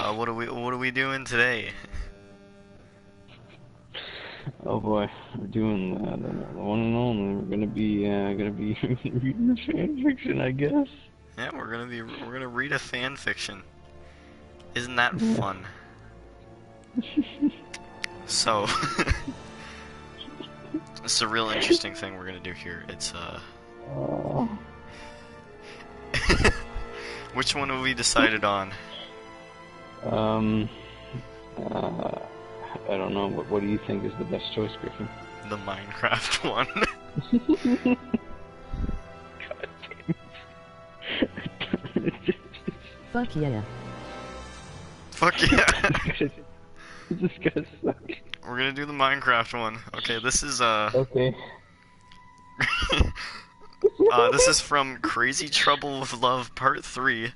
What are we doing today? Oh boy, we're doing the one and only. We're gonna be reading the fan fiction, I guess. Yeah, we're gonna read a fan fiction. Isn't that Yeah. fun? So, it's a real interesting thing we're gonna do here. It's Oh, which one have we decided on? um, uh, I don't know. What do you think is the best choice, Griffin? The Minecraft one. God damn it. Fuck yeah. Fuck yeah! This is gonna suck. We're gonna do the Minecraft one. Okay, this is Okay. this is from Crazy Trouble with Love Part 3.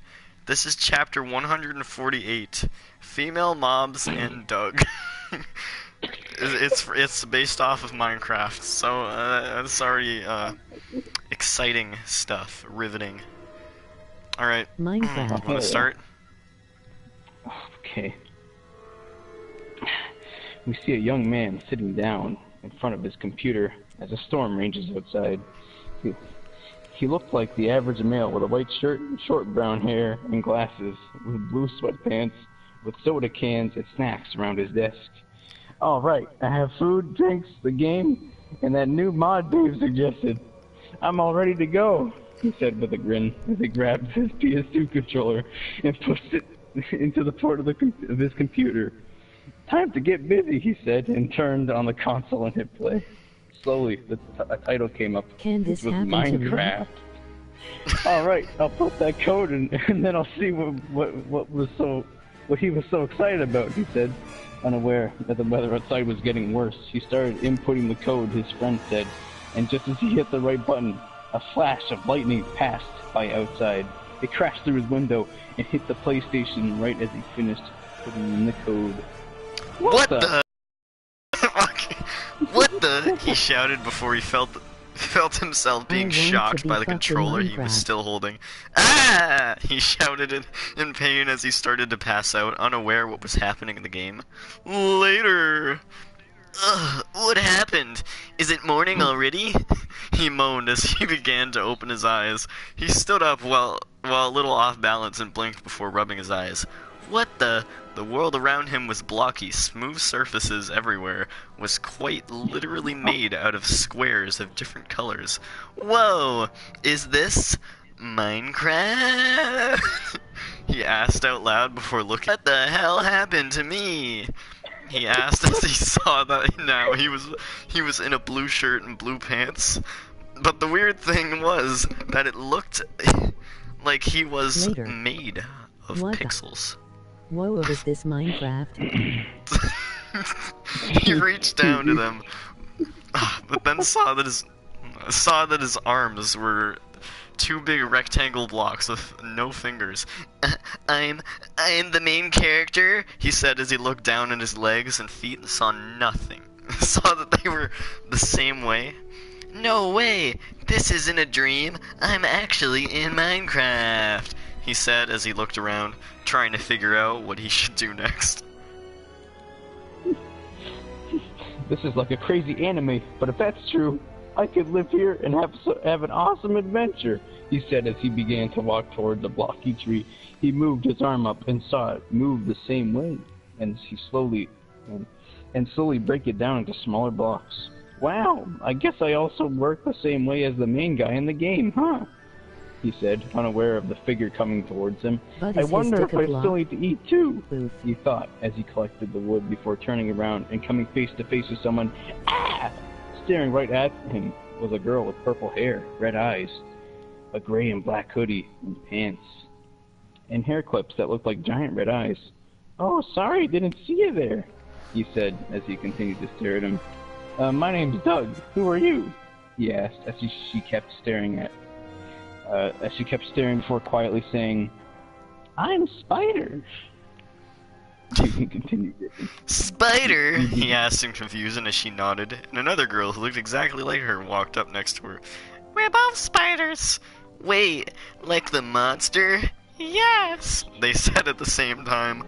This is chapter 148. Female mobs and Doug. It's based off of Minecraft, so it's already exciting stuff, riveting. All right, Minecraft. want to start? Okay. We see a young man sitting down in front of his computer as a storm rages outside. He looked like the average male with a white shirt, short brown hair, and glasses, with blue sweatpants, with soda cans and snacks around his desk. All right, I have food, drinks, the game, and that new mod Dave suggested. I'm all ready to go, he said with a grin as he grabbed his PS2 controller and pushed it into the port of his computer. Time to get busy, he said, and turned on the console and hit play. Slowly, a title came up. Can this It was happen to me? Minecraft. All right, I'll put that code in, and then I'll see what he was so excited about. He said, unaware that the weather outside was getting worse. He started inputting the code his friend said, and just as he hit the right button, a flash of lightning passed by outside. It crashed through his window and hit the PlayStation right as he finished putting in the code. What the? What the? He shouted before he felt himself being I want to shocked be by the fucking controller he was Minecraft. still holding. Ah! He shouted in pain as he started to pass out, unaware what was happening in the game. Later. Ugh, what happened? Is it morning already? He moaned as he began to open his eyes. He stood up while a little off balance and blinked before rubbing his eyes. What the? The world around him was blocky, smooth surfaces everywhere, was quite literally made out of squares of different colors. Whoa! Is this Minecraft? He asked out loud before looking. What the hell happened to me? He asked as he saw that now he was in a blue shirt and blue pants. But the weird thing was that it looked like he was Later. made of What the- pixels. Whoa, is this Minecraft? He reached down to them, but then saw that his arms were two big rectangle blocks with no fingers. I'm the main character, he said as he looked down at his legs and feet and saw nothing. Saw that they were the same way. No way! This isn't a dream. I'm actually in Minecraft, he said as he looked around, trying to figure out what he should do next. This is like a crazy anime, but if that's true, I could live here and have an awesome adventure, he said as he began to walk toward the blocky tree. He moved his arm up and saw it move the same way, and he slowly break it down into smaller blocks. Wow, I guess I also work the same way as the main guy in the game, huh? He said, unaware of the figure coming towards him. But I is his wonder dick if a I block? still need to eat too, Boof. he thought as he collected the wood before turning around and coming face to face with someone. Ah! Staring right at him was a girl with purple hair, red eyes, a gray and black hoodie and pants, and hair clips that looked like giant red eyes. Oh, sorry, didn't see you there, he said as he continued to stare at him. My name's Doug. Who are you? He asked as she kept staring before quietly saying, I'm Spider. You can continue. Spider? He asked in confusion as she nodded, and another girl who looked exactly like her walked up next to her. We're both spiders. Wait, like the monster? Yes, they said at the same time.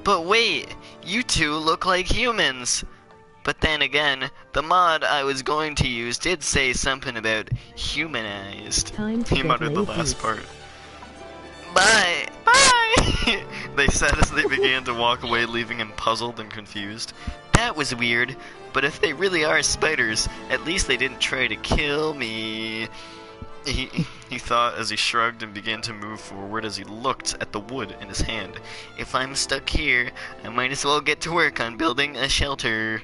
But wait, you two look like humans. But then again, the mod I was going to use did say something about humanized. Time to He get muttered the laid last loose. part. Bye! Bye! They said as they began to walk away, leaving him puzzled and confused. That was weird, but if they really are spiders, at least they didn't try to kill me. He thought as he shrugged and began to move forward as he looked at the wood in his hand. If I'm stuck here, I might as well get to work on building a shelter.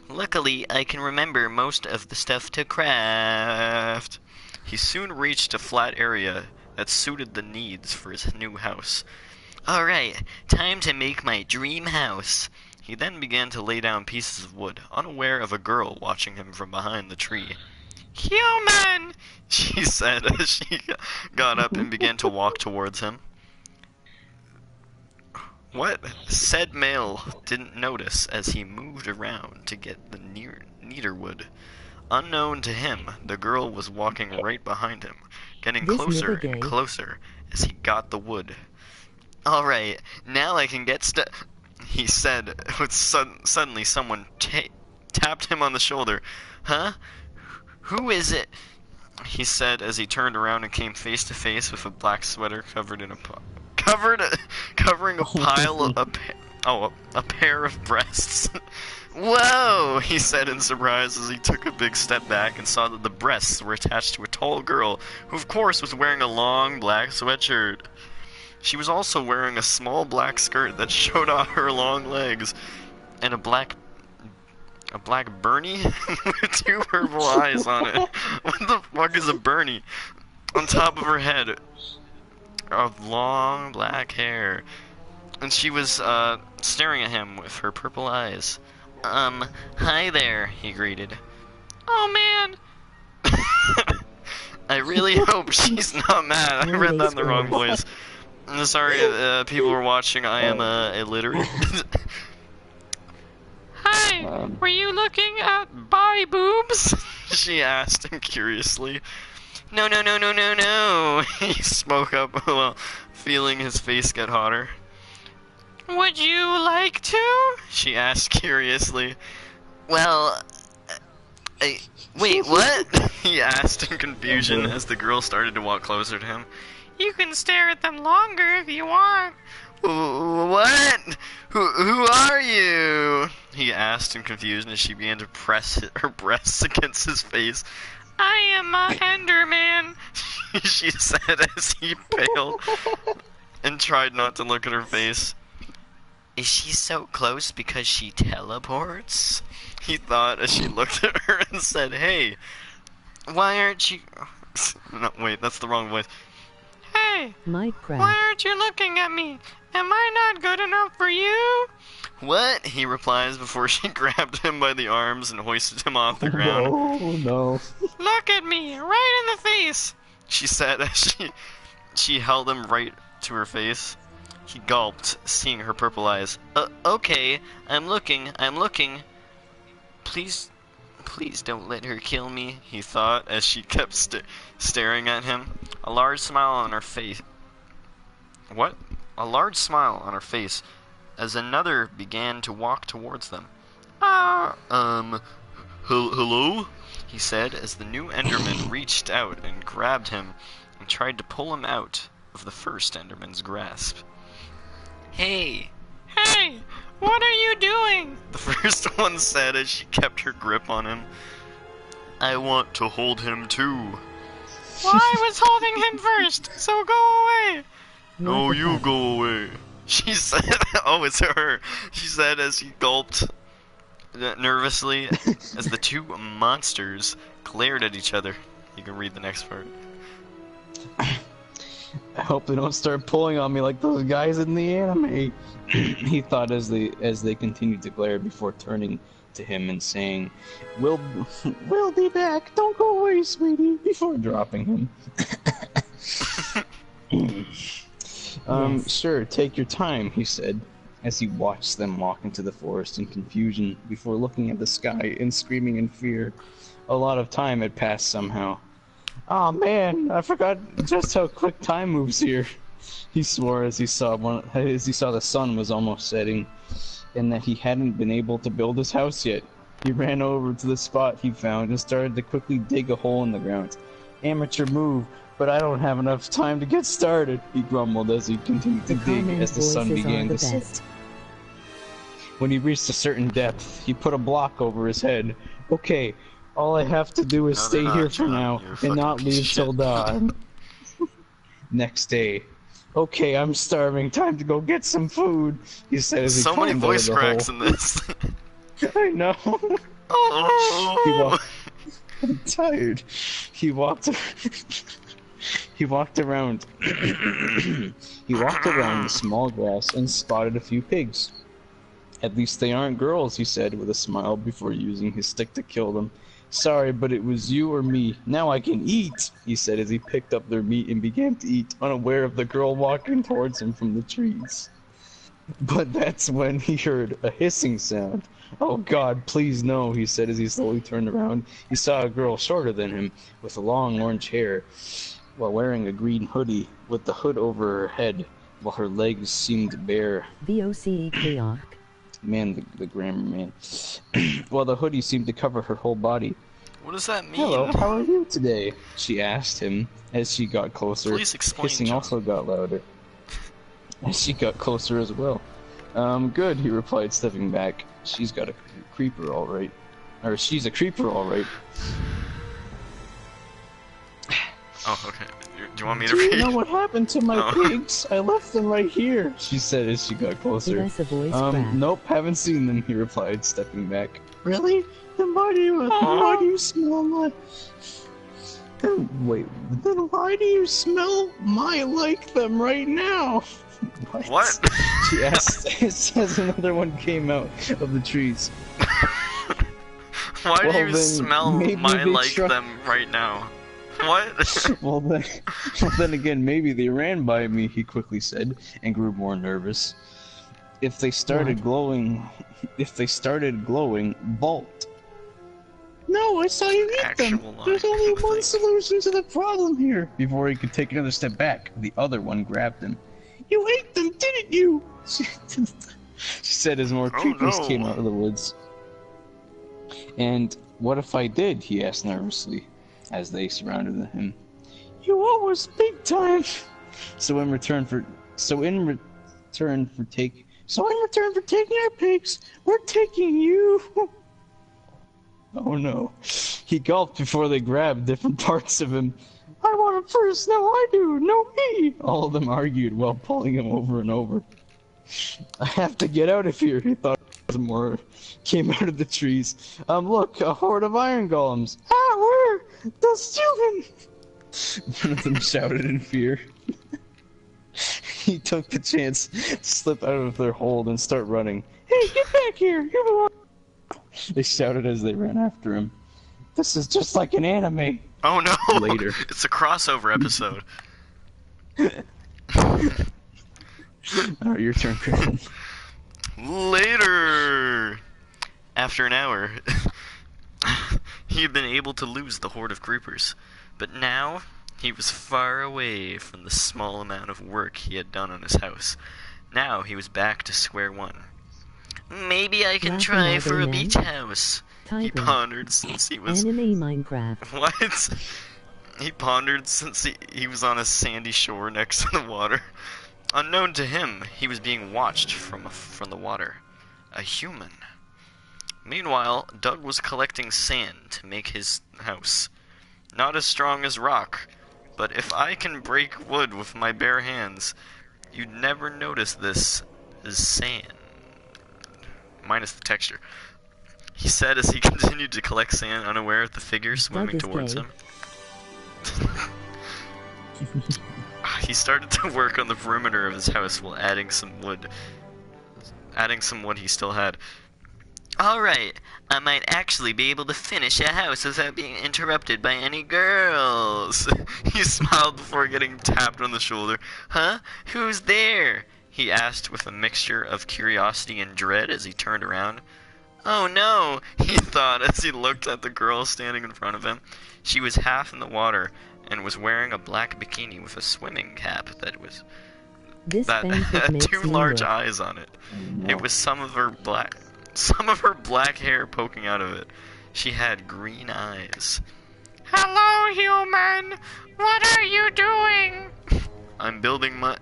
Luckily, I can remember most of the stuff to craft. He soon reached a flat area that suited the needs for his new house. Alright, time to make my dream house. He then began to lay down pieces of wood, unaware of a girl watching him from behind the tree. Human! She said as she got up and began to walk towards him. What? Said male didn't notice as he moved around to get the neater wood. Unknown to him, the girl was walking right behind him, getting This closer nigga and gay. closer as he got the wood. Alright, now I can get he said, with suddenly someone tapped him on the shoulder. Huh? Who is it? He said as he turned around and came face to face with a black sweater covering a pile of a pair of breasts. Whoa! He said in surprise as he took a big step back and saw that the breasts were attached to a tall girl, who of course was wearing a long black sweatshirt. She was also wearing a small black skirt that showed off her long legs, and a black Bernie with two purple eyes on it. What the fuck is a Bernie? On top of her head, of long black hair, and she was staring at him with her purple eyes. Hi there, he greeted. Oh man. I really hope she's not mad. I read that in the wrong voice. I'm sorry, people were watching. I am illiterate. Hi, were you looking at bi boobs? She asked him curiously. No, no, no, no, no, no. He spoke up while feeling his face get hotter. Would you like to? She asked curiously. Well, wait, what? He asked in confusion as the girl started to walk closer to him. You can stare at them longer if you want. What? Who are you? He asked in confusion as she began to press her breasts against his face. I am a Enderman, she said as he paled and tried not to look at her face. Is she so close because she teleports? He thought as she looked at her and said, hey, why aren't you... No, wait, that's the wrong voice. Hey, Minecraft. why aren't you looking at me? Am I not good enough for you? What? He replies before she grabbed him by the arms and hoisted him off the ground. Oh no. Look at me, right in the face, she said as she held him right to her face. He gulped, seeing her purple eyes. Okay, I'm looking. Please don't let her kill me, he thought as she kept staring at him. A large smile on her face. What? A large smile on her face as another began to walk towards them. Hello? He said as the new Enderman reached out and grabbed him and tried to pull him out of the first Enderman's grasp. Hey, what are you doing? The first one said as she kept her grip on him. I want to hold him too. Well, I was holding him first, so go away. No, you go away. She said, oh, it's her. She said as he gulped nervously as the two monsters glared at each other. You can read the next part. I hope they don't start pulling on me like those guys in the anime. He thought as they continued to glare before turning to him and saying, We'll be back. Don't go away, sweetie," before dropping him. Sure, take your time, he said, as he watched them walk into the forest in confusion before looking at the sky and screaming in fear. A lot of time had passed somehow. Oh man, I forgot just how quick time moves here. He swore as he saw the sun was almost setting, and that he hadn't been able to build his house yet. He ran over to the spot he found and started to quickly dig a hole in the ground. Amateur move, but I don't have enough time to get started, he grumbled as he continued to dig as the sun began to set. When he reached a certain depth, he put a block over his head. Okay, all I have to do is stay here for now and not leave till dawn. Next day. Okay, I'm starving. Time to go get some food, he said as he so many climbed out voice of the cracks hole. in this. I know. Oh. I'm tired. He walked around. He walked around the small grass and spotted a few pigs. At least they aren't girls, he said with a smile before using his stick to kill them. Sorry, but it was you or me. Now I can eat, he said as he picked up their meat and began to eat, unaware of the girl walking towards him from the trees. But that's when he heard a hissing sound. Oh God, please no, he said as he slowly turned around. He saw a girl shorter than him, with long orange hair, while wearing a green hoodie, with the hood over her head, while her legs seemed bare. VOCE. Man, the grammar, man. While the hoodie seemed to cover her whole body. What does that mean? Hello, how are you today? She asked him as she got closer. Please explain, Hissing John. also got louder as she got closer as well. Good, he replied, stepping back. She's got a creeper, all right. Or she's a creeper, all right. Oh, okay. Do you want me to Do you read? know what happened to my No. pigs? I left them right here, she said as she got closer. Give us a voice crack. Nope, haven't seen them, he replied, stepping back. Really? Then why do you smell my... Then why do you smell my like them right now? What? She asked as another one came out of the trees. Why do Well, you then, smell maybe my they like struck- them right now? What? well then again, maybe they ran by me, he quickly said, and grew more nervous. If they started glowing, bolt. No, I saw you eat them. Actual line. There's only one solution to the problem here. Before he could take another step back, the other one grabbed him. You ate them, didn't you? She said as more creepers no. came out of the woods. And what if I did? He asked nervously, as they surrounded him. You owe us big time. So in return for taking our pigs, we're taking you. Oh no. He gulped before they grabbed different parts of him. I want it first, no I do, no me. All of them argued while pulling him over and over. I have to get out of here, he thought as more came out of the trees. Look, a horde of iron golems. Ah, where? Those children! One of them shouted in fear. He took the chance to slip out of their hold and start running. Hey, get back here! You belong. They shouted as they ran after him. This is just like an anime. Oh no! Later. It's a crossover episode. Alright, your turn, Griffin. Later! After an hour, he had been able to lose the horde of creepers. But now, he was far away from the small amount of work he had done on his house. Now he was back to square one. Maybe I can Laughing try all for day a then? beach house. He Tiger. pondered since he was... Anime Minecraft. What? He pondered since he was on a sandy shore next to the water. Unknown to him, he was being watched from the water. A human. Meanwhile, Doug was collecting sand to make his house. Not as strong as rock, but if I can break wood with my bare hands, you'd never notice this as sand. Minus the texture. He said as he continued to collect sand, unaware of the figure swimming is towards gay. him. He started to work on the perimeter of his house while adding some wood. He still had. Alright, I might actually be able to finish a house without being interrupted by any girls. He smiled before getting tapped on the shoulder. Huh? Who's there? He asked with a mixture of curiosity and dread as he turned around. Oh no, he thought as he looked at the girl standing in front of him. She was half in the water and was wearing a black bikini with a swimming cap that was This that fanfic had makes two me large look. eyes on it. No. It was some of her black hair poking out of it. She had green eyes. Hello, human. What are you doing? I'm building my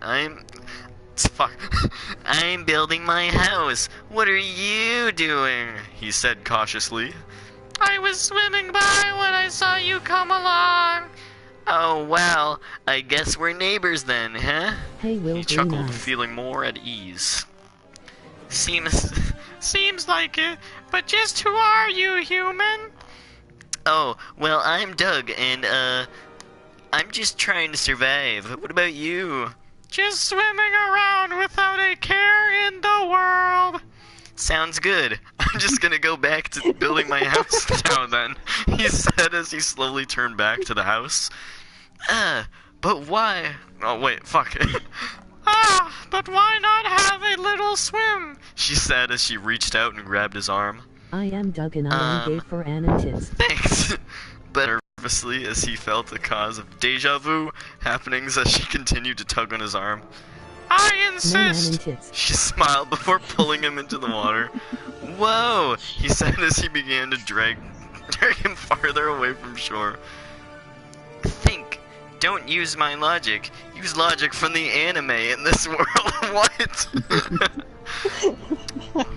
house. What are you doing? He said cautiously. I was swimming by when I saw you come along. Oh, well, I guess we're neighbors then, huh? Hey, Will, He green chuckled, eyes. feeling more at ease. Seems like it, but just who are you, human? Oh, well, I'm Doug, and, I'm just trying to survive. What about you? Just swimming around without a care in the world. Sounds good. I'm just gonna go back to building my house now then, he said as he slowly turned back to the house. But why? Oh, wait, fuck. But why not have a little swim? She said as she reached out and grabbed his arm. I am Doug and I am gay for Anna tits. Thanks. But nervously as he felt the cause of deja vu happenings as she continued to tug on his arm. I insist! She smiled before pulling him into the water. Whoa! He said as he began to drag him farther away from shore. Think. Don't use my logic. Use logic from the anime in this world. What?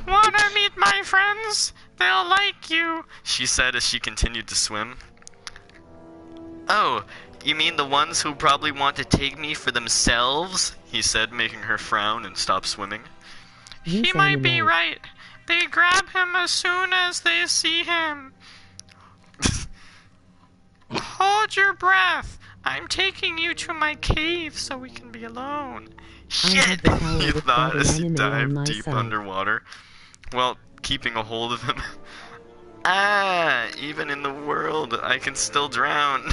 Wanna meet my friends? They'll like you, she said as she continued to swim. Oh, you mean the ones who probably want to take me for themselves? He said, making her frown and stop swimming. He might be right. They grab him as soon as they see him. Hold your breath. I'm taking you to my cave so we can be alone. Shit, he thought as he dived deep underwater, while keeping a hold of him. Even in the world, I can still drown.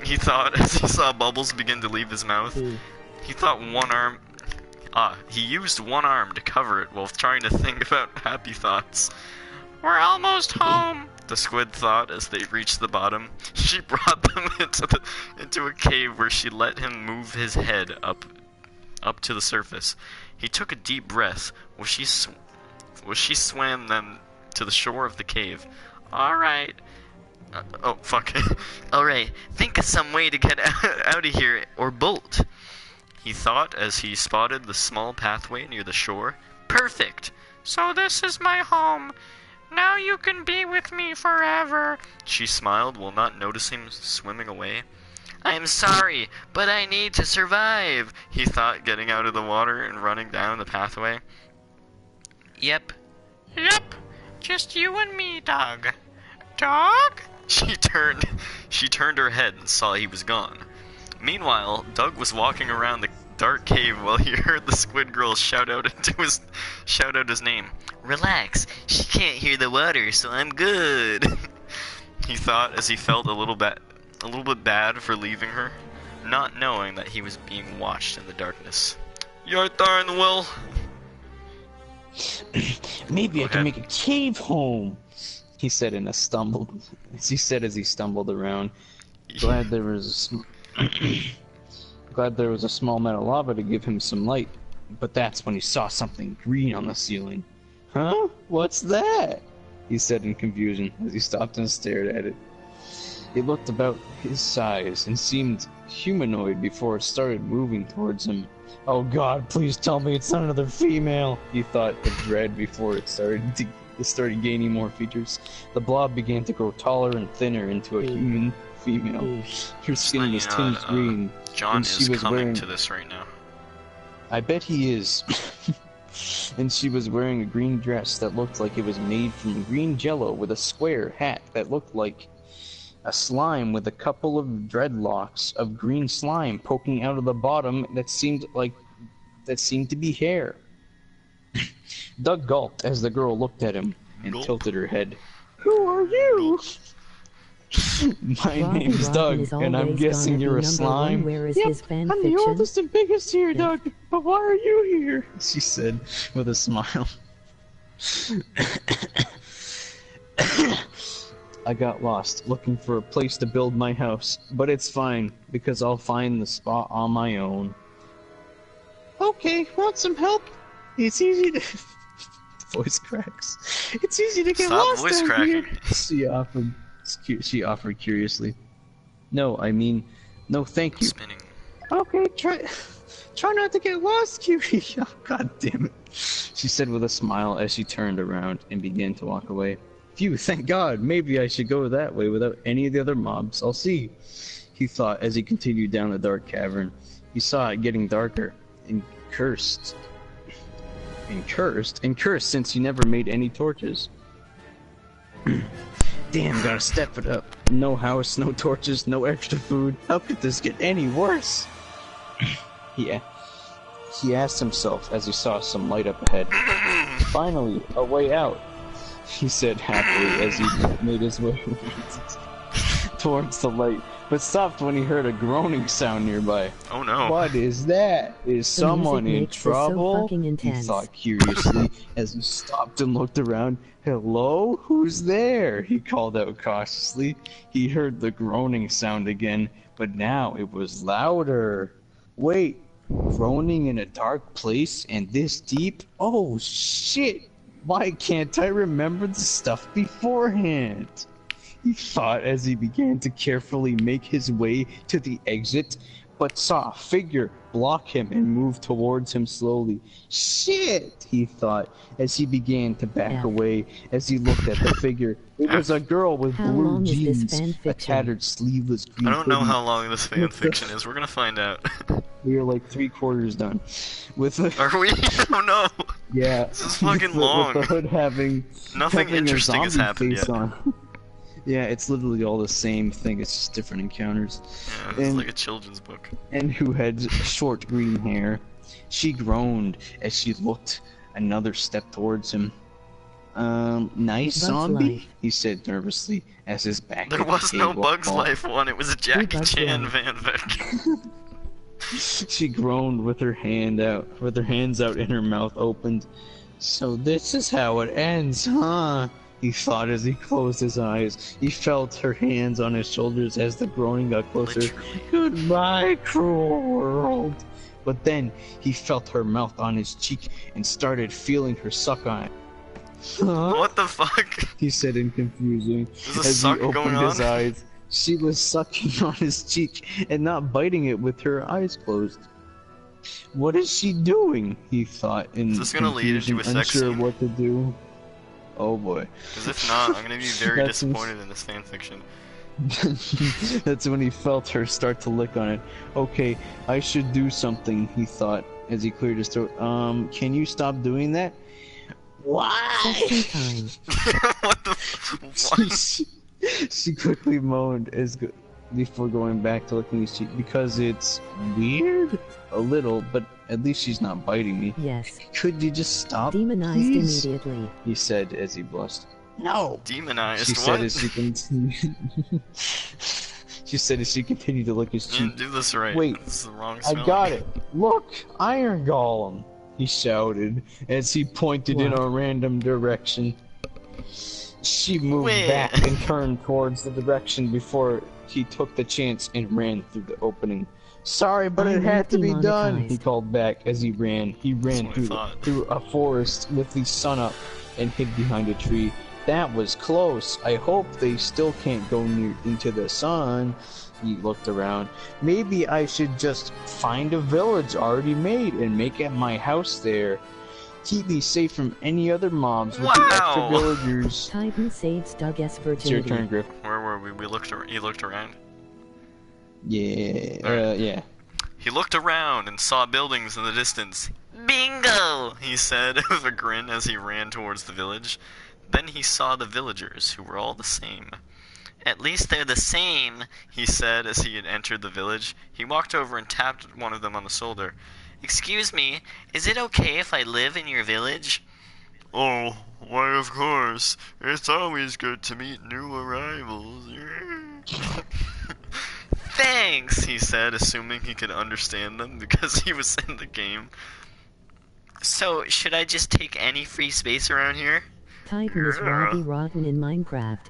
He thought as he saw bubbles begin to leave his mouth. He thought he used one arm to cover it while trying to think about happy thoughts. We're almost home, the squid thought as they reached the bottom. She brought them into a cave where she let him move his head up to the surface. He took a deep breath while she swam them to the shore of the cave. Alright. Oh, fuck. Alright, think of some way to get out of here, or bolt. He thought as he spotted the small pathway near the shore. Perfect! So this is my home. Now you can be with me forever. She smiled while not noticing him swimming away. I'm sorry, but I need to survive, he thought, getting out of the water and running down the pathway. Yep. Just you and me, Doug. Doug? She turned her head and saw he was gone. Meanwhile, Doug was walking around the dark cave while he heard the squid girl shout out his name. Relax, she can't hear the water, so I'm good. He thought as he felt a little bit bad for leaving her, not knowing that he was being watched in the darkness. You're darn well. Maybe I can make a cave home, he said as he stumbled around. Glad there was a small amount of lava to give him some light, but that's when he saw something green on the ceiling. Huh? What's that? He said in confusion as he stopped and stared at it. It looked about his size and seemed humanoid before it started moving towards him. Oh God, please tell me it's not another female, he thought with dread before it started gaining more features. The blob began to grow taller and thinner into a human female. Her skin was tinged green. John is coming to this right now. I bet he is. And she was wearing a green dress that looked like it was made from green jello with a square hat that looked like a slime with a couple of dreadlocks of green slime poking out of the bottom that seemed to be hair. Doug gulped as the girl looked at him and tilted her head. Who are you? My name's Doug, and I'm guessing you're a slime. Yep, I'm the oldest and biggest here, Doug. But why are you here? She said with a smile. I got lost looking for a place to build my house, but it's fine because I'll find the spot on my own. Okay, want some help? It's easy to... Voice cracks. It's easy to get Stop lost voice down cracking. here. She offered curiously. No, I mean, no thank you. Spinning. Okay, try not to get lost, Cutie. Oh, God damn it. She said with a smile as she turned around and began to walk away. Phew, thank God. Maybe I should go that way without any of the other mobs. I'll see, he thought as he continued down the dark cavern. He saw it getting darker and cursed. And cursed since he never made any torches. Damn, gotta step it up. No house, no torches, no extra food. How could this get any worse? Yeah. He asked himself as he saw some light up ahead. Finally, a way out, he said happily as he made his way towards the light, but stopped when he heard a groaning sound nearby. Oh no. What is that? Is someone in trouble? He thought curiously as he stopped and looked around. Hello? Who's there? He called out cautiously. He heard the groaning sound again, but now it was louder. Wait, groaning in a dark place and this deep? Oh shit! Why can't I remember the stuff beforehand? He thought as he began to carefully make his way to the exit, but saw a figure block him and move towards him slowly. Shit, he thought as he began to back away as he looked at the figure. It was a girl with blue jeans, a tattered sleeveless green I don't know hoodie. how long this fanfiction is. We're gonna find out. We are like 3/4 done. With a, Are we? Oh no. yeah, This is fucking long. With the hood having Nothing having a interesting has zombie happened face yet. on. Yeah, it's literally all the same thing. It's just different encounters. Yeah, it's And- like a children's book. And who had short green hair. She groaned as she looked another step towards him. Nice Bugs zombie? Life. He said nervously as his back There hit the was no table. Bugs Oh. Life one, it was a Jackie Bugs Chan Life. fanfic. She groaned with her hands out and her mouth opened. So this is how it ends, huh? He thought as he closed his eyes. He felt her hands on his shoulders as the groaning got closer. Literally. Goodbye, cruel world. But then he felt her mouth on his cheek and started feeling her suck on it. Huh? What the fuck? He said in confusion There's a as he suck opened going his on? eyes. She was sucking on his cheek and not biting it with her eyes closed. What is she doing? He thought in Is this gonna lead into confusion, a sex unsure scene? what to do. Oh boy. Because if not, I'm gonna be very That's disappointed in this fanfiction. That's when he felt her start to lick on it. Okay, I should do something, he thought as he cleared his throat. Can you stop doing that? Why? Sexy time. What the what? She quickly moaned before going back to licking his cheek. Because it's weird? A little, but at least she's not biting me. Yes. Could you just stop, Demonized please? immediately. He said as he blushed. No! Demonized, She what? said as she continued. She said as she continued to lick his You cheek. didn't do this right. Wait, This is the wrong I spelling. got it. Look, Iron Golem, he shouted as he pointed in What? a random direction. She moved Wait. back and turned towards the direction before he took the chance and ran through the opening. Sorry, but it I'm had to be done, demonetized. he called back as he ran. He ran That's what I through, thought. through a forest with the sun up and hid behind a tree. That was close. I hope they still can't go near into the sun. He looked around. Maybe I should just find a village already made and make it my house there. Keep me safe from any other mobs with the extra Wow. villagers. Titan saves Doug S. It's your virginity. turn, Griff. Where were we? He looked around. Yeah, yeah. He looked around and saw buildings in the distance. Bingo! He said with a grin as he ran towards the village. Then he saw the villagers, who were all the same. At least they're the same, he said as he had entered the village. He walked over and tapped one of them on the shoulder. Excuse me, is it okay if I live in your village? Oh, why of course. It's always good to meet new arrivals. Thanks, he said, assuming he could understand them because he was in the game. So, should I just take any free space around here? Titan is Robbie Rotten in Minecraft.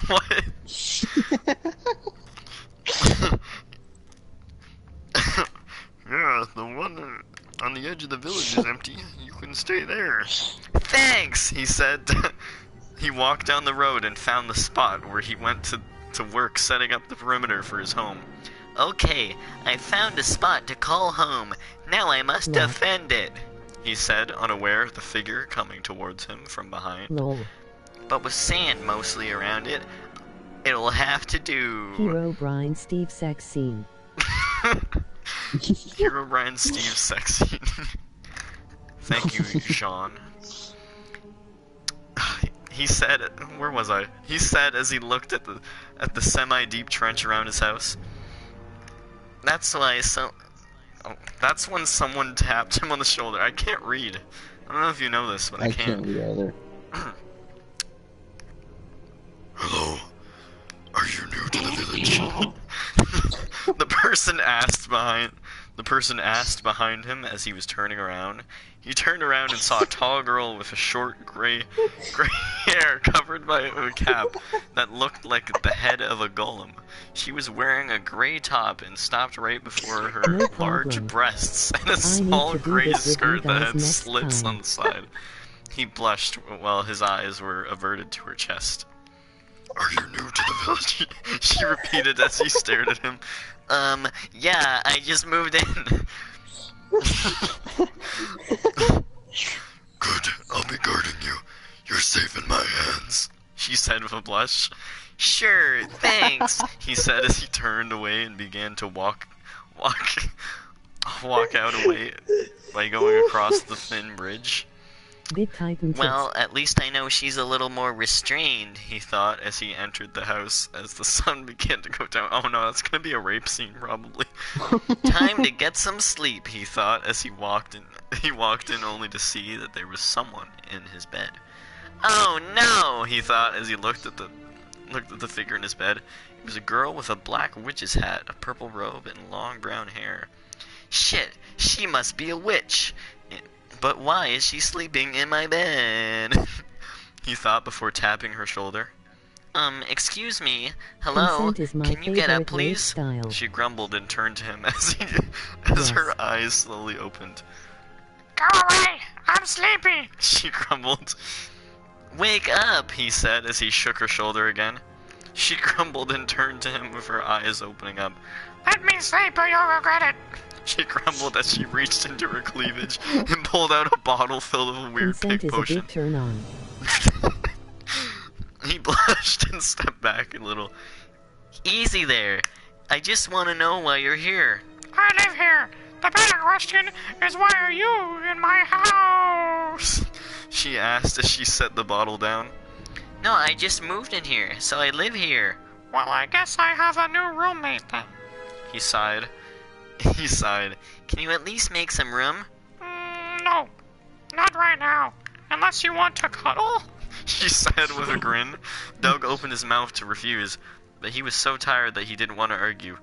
What? Yeah, the one on the edge of the village is empty. You can stay there. Thanks, he said. He walked down the road and found the spot where he went to work setting up the perimeter for his home. Okay, I found a spot to call home. Now I must defend it, he said, unaware of the figure coming towards him from behind. Lol. But with sand mostly around it, it'll have to do. Hero Brian Steve sex scene. Hero Brian Steve sex scene. Thank you, Sean. He said, where was I? He said as he looked at the semi-deep trench around his house. That's when someone tapped him on the shoulder. I can't read. I don't know if you know this, but I can't. I can't read either. Hello. Are you new to the village? The person asked behind him as he was turning around. He turned around and saw a tall girl with a short gray hair covered by a cap that looked like the head of a golem. She was wearing a gray top and stopped right before her large breasts and a small gray skirt that had slits on the side. He blushed while his eyes were averted to her chest. Are you new to the village? She repeated as he stared at him. Yeah, I just moved in. Good, I'll be guarding you. You're safe in my hands, she said with a blush. Sure, thanks, he said as he turned away and began to walk out away by going across the thin bridge. Well, at least I know she's a little more restrained, he thought as he entered the house as the sun began to go down. Oh no, that's gonna be a rape scene probably. Time to get some sleep, he thought as he walked in. He walked in only to see that there was someone in his bed. Oh no, he thought as he looked at the figure in his bed. It was a girl with a black witch's hat, a purple robe, and long brown hair. Shit, she must be a witch. But why is she sleeping in my bed? He thought before tapping her shoulder. Excuse me. Hello? Can you get up, please? She grumbled and turned to him as her eyes slowly opened. Go away! I'm sleepy! She grumbled. Wake up, he said as he shook her shoulder again. She grumbled and turned to him with her eyes opening up. Let me sleep or you'll regret it. She grumbled as she reached into her cleavage and pulled out a bottle filled with a weird pig potion. A big turn on. He blushed and stepped back a little. Easy there. I just want to know why you're here. I live here. The better question is why are you in my house? She asked as she set the bottle down. No, I just moved in here, so I live here. Well, I guess I have a new roommate then. He sighed. He sighed. Can you at least make some room? No. Not right now. Unless you want to cuddle? She said with a grin. Doug opened his mouth to refuse, but he was so tired that he didn't want to argue.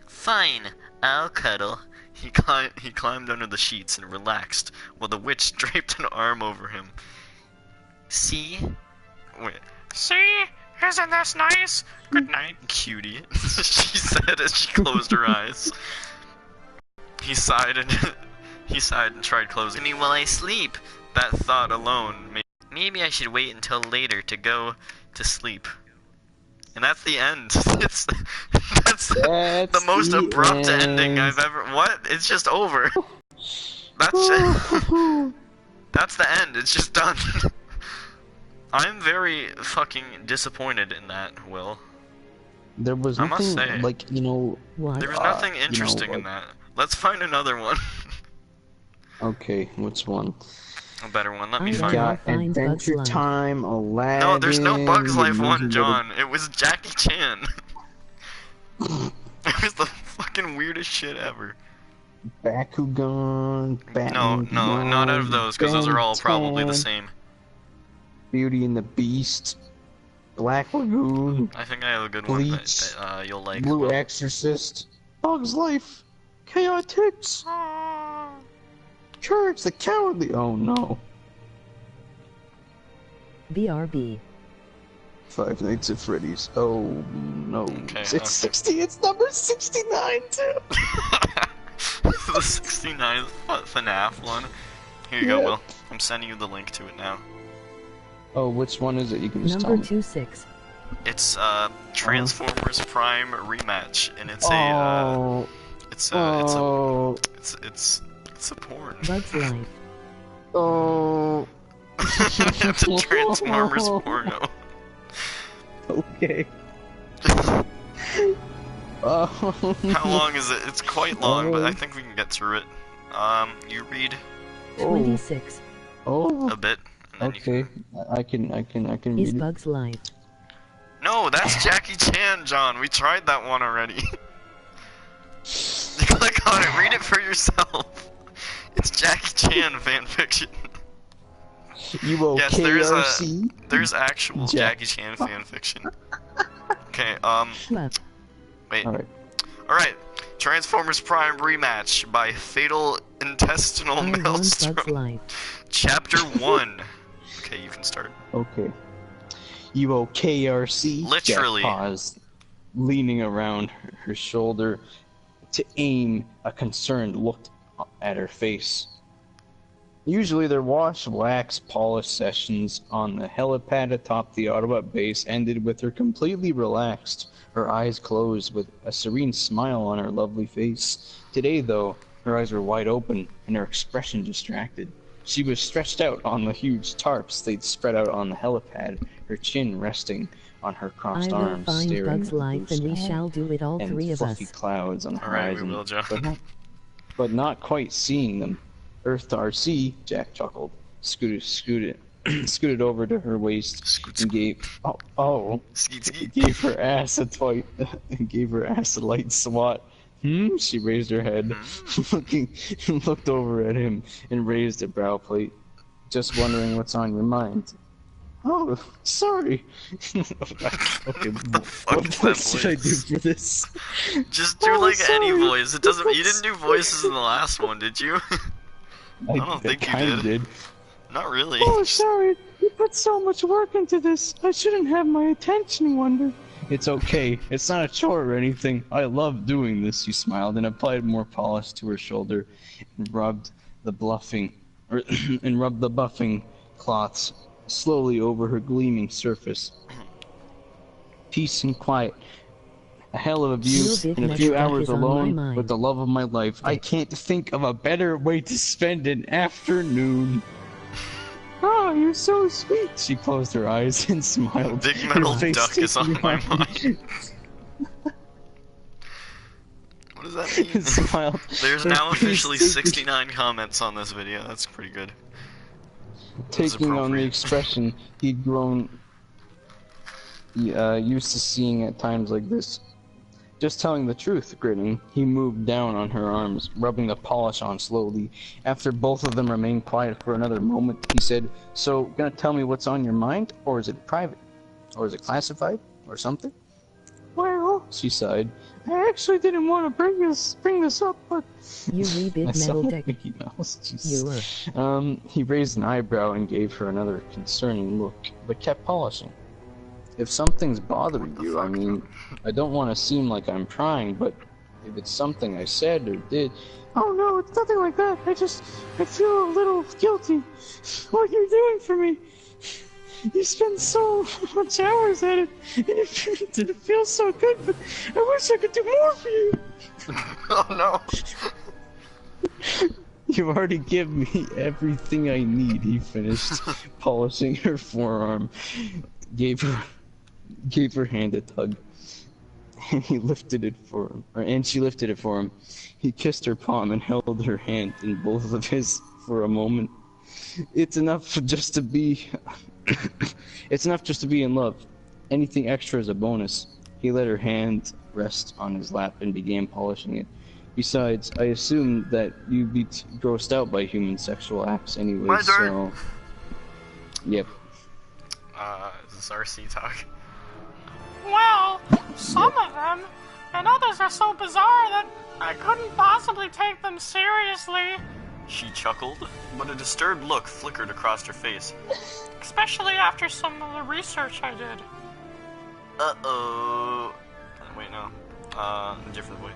Fine. I'll cuddle. He climbed under the sheets and relaxed, while the witch draped an arm over him. See? Wait. See? Isn't this nice? Good night, cutie, she said as she closed her eyes. He sighed and tried closing me while I sleep. That thought alone, maybe I should wait until later to go to sleep. And that's the end. That's the most abrupt ending I've ever. What? It's just over. That's the end. It's just done. I'm very fucking disappointed in that, Will. There was I must nothing, say, like, you know... There was nothing interesting in that. Let's find another one. Okay, what's one? A better one. Let me find Got one. Adventure Time, Aladdin... No, there's no Bugs Life one, John. It was Jackie Chan. It was the fucking weirdest shit ever. Bakugan, No, not out of those, because those are all probably the same. Beauty and the Beast, Black Lagoon, I think I have a good Bleach, one that you'll like. Blue Exorcist, Bug's Life, Chaotix, Courage the Cowardly. Oh no. BRB. Five Nights at Freddy's. Oh no. Okay, It's 60. It's number 69 too. The 69th FNAF one. Here you go, Yeah. Will. I'm sending you the link to it now. Oh, which one is it? You can just tell Number me. 26. It's Transformers Prime rematch, and it's Oh. it's a porn. Bugs Life. Oh. It's a Transformers porno. Okay. Oh. How long is it? It's quite long, but I think we can get through it. You read 26. Oh. a bit, and then you Okay. I can Is read it. Bugs Life. No, that's Jackie Chan, John. We tried that one already. You click on it, read it for yourself. It's Jackie Chan fanfiction. You okay, Yes, RC? there's actual Jack. Jackie Chan fanfiction. Okay, Love. wait. Alright. Alright. Transformers Prime rematch by Fatal Intestinal I want Bugs Maelstrom. Life. Chapter 1. Okay, you can start. Okay. You okay, RC? Literally. Jack paused, leaning around her shoulder to aim a concerned look at her face. Usually their wash, wax, polish sessions on the helipad atop the Autobot base ended with her completely relaxed, her eyes closed with a serene smile on her lovely face. Today, though, her eyes were wide open and her expression distracted. She was stretched out on the huge tarps they'd spread out on the helipad, her chin resting on her I crossed will arms, find staring Bugs at the Life blue and we sky shall do it, all and three of fluffy us. clouds on the Alright, we horizon, will, John. but not quite seeing them. Earth to RC, Jack chuckled, scooted over to her waist and gave Skeet skeet. gave her ass a light swat. She raised her head, looked over at him, and raised a brow plate. Just wondering what's on your mind. Oh, sorry. Okay, fuck what is that voice should I do voice? for this? Just do Oh, like any sorry. voice. It doesn't. You didn't do voices in the last one, did you? I don't think you kinda did. Not really. Oh, sorry. You put so much work into this. I shouldn't have my attention, Wonder. It's okay. It's not a chore or anything. I love doing this, she smiled and applied more polish to her shoulder and rubbed the buffing cloths slowly over her gleaming surface. Peace and quiet. A hell of a view Your big and a few metal duck hours is on my alone mind. with the love of my life. I can't think of a better way to spend an afternoon. Oh, you're so sweet. She closed her eyes and smiled. Big Her metal face duck is on taking my on- mind. What does that mean? smiled. There's Her now face officially taking- 69 comments on this video. That's pretty good. Taking on the appropriate. expression he'd grown used to seeing at times like this. Just telling the truth, grinning, he moved down on her arms, rubbing the polish on slowly. After both of them remained quiet for another moment, he said, "So, gonna tell me what's on your mind, or is it private? Or is it classified? Or something?" Well, she sighed. I actually didn't want to bring this up, but You re I big metal sound like dick. Mickey Mouse. You Jesus. were. He raised an eyebrow and gave her another concerning look, but kept polishing. If something's bothering you, I mean, I don't want to seem like I'm prying, but if it's something I said or did... Oh no, it's nothing like that. I feel a little guilty. What you're doing for me. You spend so much hours at it, and it feels so good, but I wish I could do more for you. Oh no. You've already given me everything I need, he finished, polishing her forearm. Gave her hand a tug, and he lifted it for him. And she lifted it for him. He kissed her palm and held her hand in both of his for a moment. It's enough just to be in love. Anything extra is a bonus. He let her hand rest on his lap and began polishing it. Besides, I assume that you'd be grossed out by human sexual acts anyway, My turn. so... Yep. Is this RC talk? Well, some of them, and others are so bizarre that I couldn't possibly take them seriously. She chuckled, but a disturbed look flickered across her face. Especially after some of the research I did. Uh-oh. Wait, no. Different way.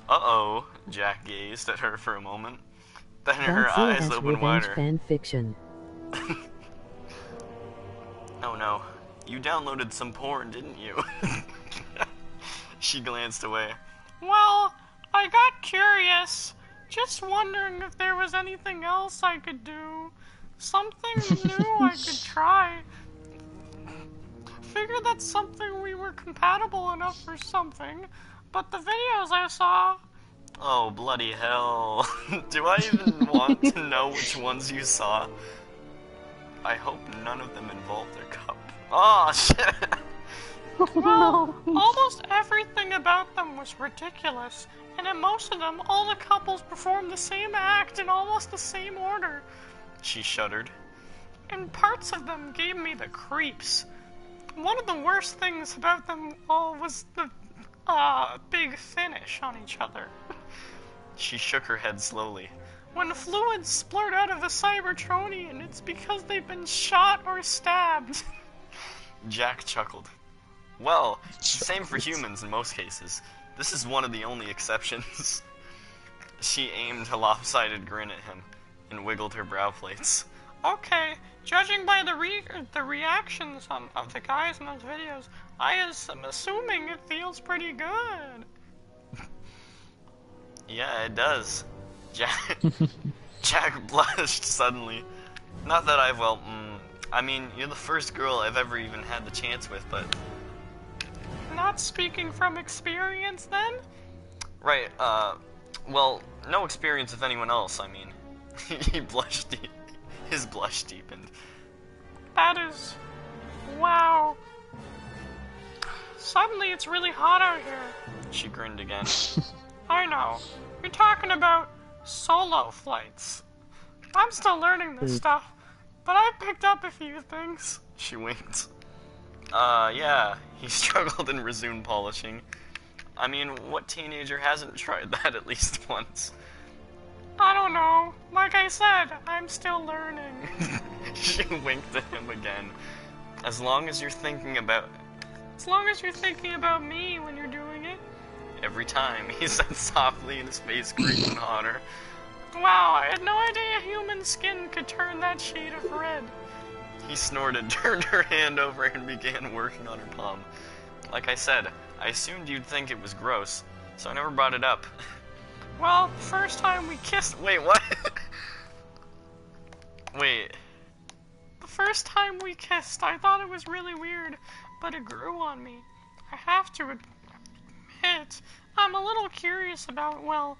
Uh-oh. Jack gazed at her for a moment. Then her Godzilla eyes S opened Revenge wider. fanfiction. Oh no, you downloaded some porn, didn't you? She glanced away. Well, I got curious. Just wondering if there was anything else I could do. Something new I could try. Figured that's something we were compatible enough for something, but the videos I saw... Oh, bloody hell. Do I even want to know which ones you saw? I hope none of them involve their cup. Oh, shit! Well, almost everything about them was ridiculous, and in most of them, all the couples performed the same act in almost the same order. She shuddered. And parts of them gave me the creeps. One of the worst things about them all was the, big finish on each other. She shook her head slowly. When fluids splurt out of a Cybertronian, it's because they've been shot or stabbed. Jack chuckled. Well, same for humans in most cases. This is one of the only exceptions. She aimed a lopsided grin at him and wiggled her brow plates. Okay, judging by the reactions of the guys in those videos, I'm assuming it feels pretty good. Yeah, it does. Jack blushed suddenly. Not that I mean, you're the first girl I've ever even had the chance with, but... Not speaking from experience, then? Right, well, no experience of anyone else, I mean. He blushed his blush deepened. That is... wow. Suddenly it's really hot out here. She grinned again. I know. You're talking about solo flights. I'm still learning this stuff, but I've picked up a few things. She winked. Yeah. He struggled and resumed polishing. I mean, what teenager hasn't tried that at least once? I don't know. Like I said, I'm still learning. She winked at him again. As long as you're thinking about... As long as you're thinking about me when you're doing it. Every time, he said softly, and his face grew even hotter. Wow, I had no idea human skin could turn that shade of red. He snorted, turned her hand over, and began working on her palm. Like I said, I assumed you'd think it was gross, so I never brought it up. Well, the first time we kissed... Wait, what? Wait. The first time we kissed, I thought it was really weird, but it grew on me. I have to admit, I'm a little curious about, well,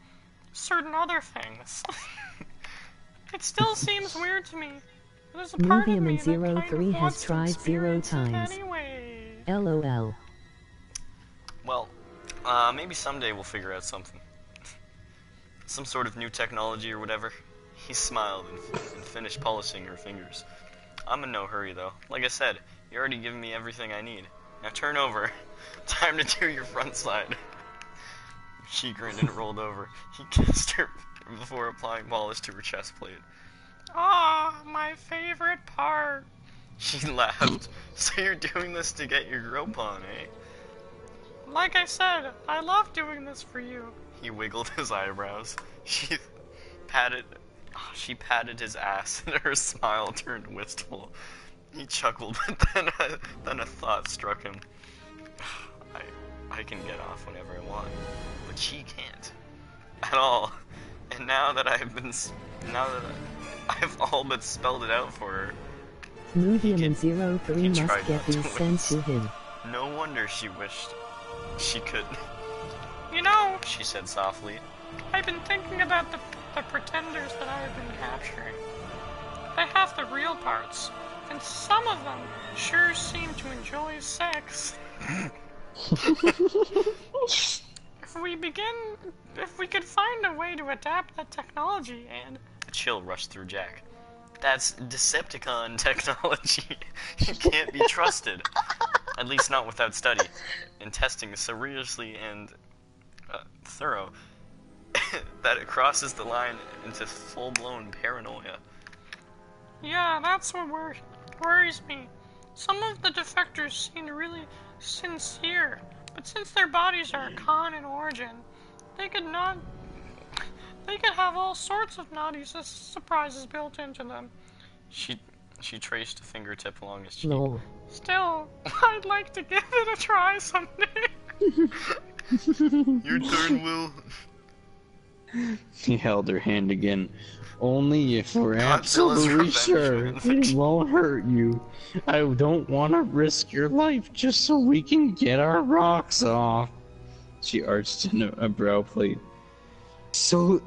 certain other things. It still seems weird to me. There's a part of me that kind of 03 has wants to tried 0 experience it times. anyway. LOL. Well, maybe someday we'll figure out something. Some sort of new technology or whatever. He smiled and finished polishing her fingers. I'm in no hurry, though. Like I said, you're already giving me everything I need. Now turn over. Time to do your front side. She grinned and rolled over. He kissed her before applying polish to her chest plate. Ah, my favorite part. She laughed. So you're doing this to get your grope on, eh? Like I said, I love doing this for you. He wiggled his eyebrows. She patted his ass, and her smile turned wistful. He chuckled, but then a thought struck him. I can get off whenever I want, but she can't at all. And now that I've all but spelled it out for her. Movium in 03 he must tried get not to these sent wince. to him. No wonder she wished she could. You know, She said softly. I've been thinking about the pretenders that I have been capturing. They have the real parts, and some of them sure seem to enjoy sex. If we could find a way to adapt that technology and... A chill rushed through Jack. That's Decepticon technology. It can't be trusted. At least not without study. And testing is so rigorously and thorough that it crosses the line into full-blown paranoia. Yeah, that's what worries me. Some of the defectors seem really sincere, but since their bodies are a con in origin, they could not They can have all sorts of naughty surprises built into them. She traced a fingertip along his cheek. Lol. Still, I'd like to give it a try someday. Your turn, Will. He held her hand again. Only if we're Godzilla's absolutely sure revenge. it won't hurt you. I don't want to risk your life just so we can get our rocks off. She arched a brow plate. So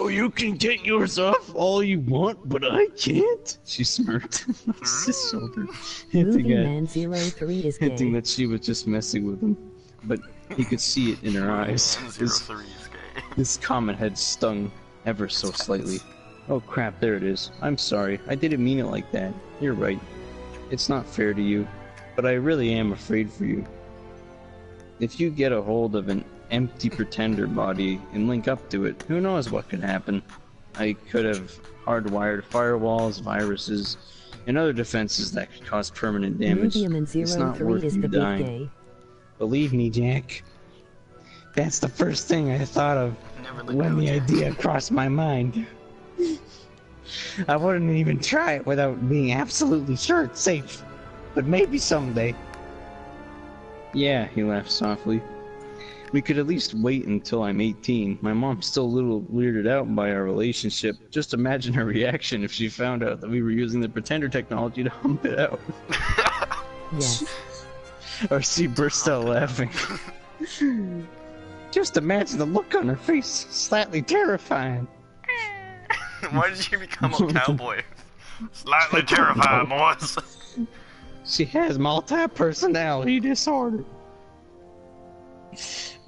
you can get yours off all you want, but I can't? She smirked on his shoulder, Movie Man 03 is hinting gay. that she was just messing with him. But he could see it in her eyes. 03 is gay. This comment had stung ever so slightly. Oh crap, there it is. I'm sorry, I didn't mean it like that. You're right. It's not fair to you, but I really am afraid for you. If you get a hold of an empty pretender body and link up to it, who knows what could happen. I could have hardwired firewalls, viruses, and other defenses that could cause permanent damage. Medium and It's not 03 worth is you the big dying. gay. Believe me, Jack. That's the first thing I thought of Never let when go, the Jack. idea crossed my mind. I wouldn't even try it without being absolutely sure it's safe. But maybe someday. Yeah, he laughed softly. We could at least wait until I'm 18. My mom's still a little weirded out by our relationship. Just imagine her reaction if she found out that we were using the pretender technology to hump it out. Yes. Or she burst out laughing. Just imagine the look on her face. Slightly terrifying. Why did you become a cowboy? Slightly terrified, boys. She has multi-personality disorder.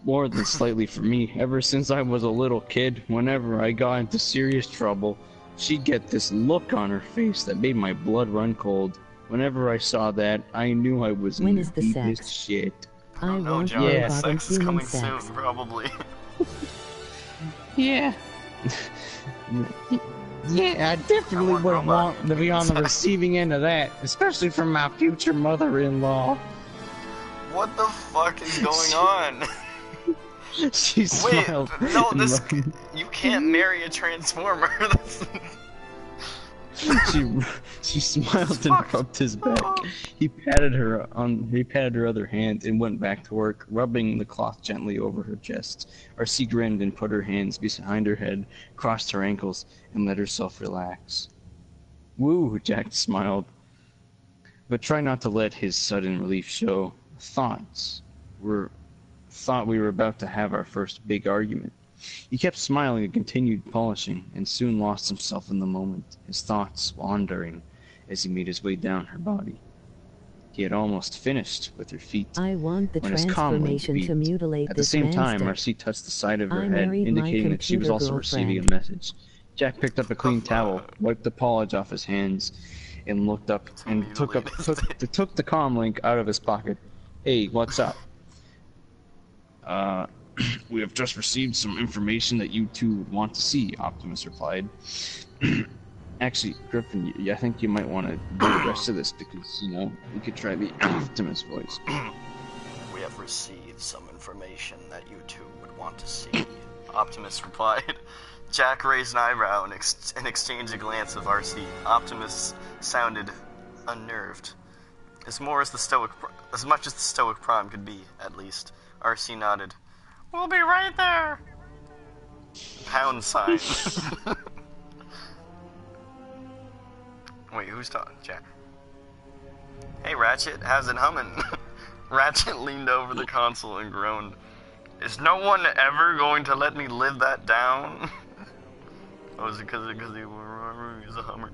More than slightly for me. Ever since I was a little kid, whenever I got into serious trouble, she'd get this look on her face that made my blood run cold. Whenever I saw that, I knew I was in When the is the deepest sex? shit. I No, want John. Yeah. robot and Sex is human coming sex. soon, probably. Yeah. Yeah, I definitely want would robot want to be on the receiving end of that, especially from my future mother-in-law. What the fuck is going on? She Wait, smiled. no, and this rubbed- you can't marry a transformer. she smiled and Fuck. rubbed his back. He patted her other hand and went back to work, rubbing the cloth gently over her chest. Arcee grinned and put her hands behind her head, crossed her ankles, and let herself relax. Woo, Jack smiled. But try not to let his sudden relief show. Thought we were about to have our first big argument. He kept smiling and continued polishing, and soon lost himself in the moment, his thoughts wandering as he made his way down her body. He had almost finished with her feet I want the when his comm link transformation to beeped. mutilate At the this same time, man's Arcee touched the side of her I head, married my indicating that she was computer also receiving a girlfriend. message. Jack picked up a clean towel, wiped the polish off his hands, and looked up and took the comm link out of his pocket. Hey, what's up? We have just received some information that you two would want to see, Optimus replied. Actually, Griffin, I think you might want to do the rest of this because, we could try the Optimus voice. We have received some information that you two would want to see. Optimus replied. Jack raised an eyebrow and exchanged a glance with Arcee. Optimus sounded unnerved. As much as the stoic Prime could be, at least. Arcee nodded. We'll be right there. Pound sign. Wait, who's talking? Jack. Hey, Ratchet, how's it humming? Ratchet leaned over the console and groaned. Is no one ever going to let me live that down? Oh, is it because he's a Hummer?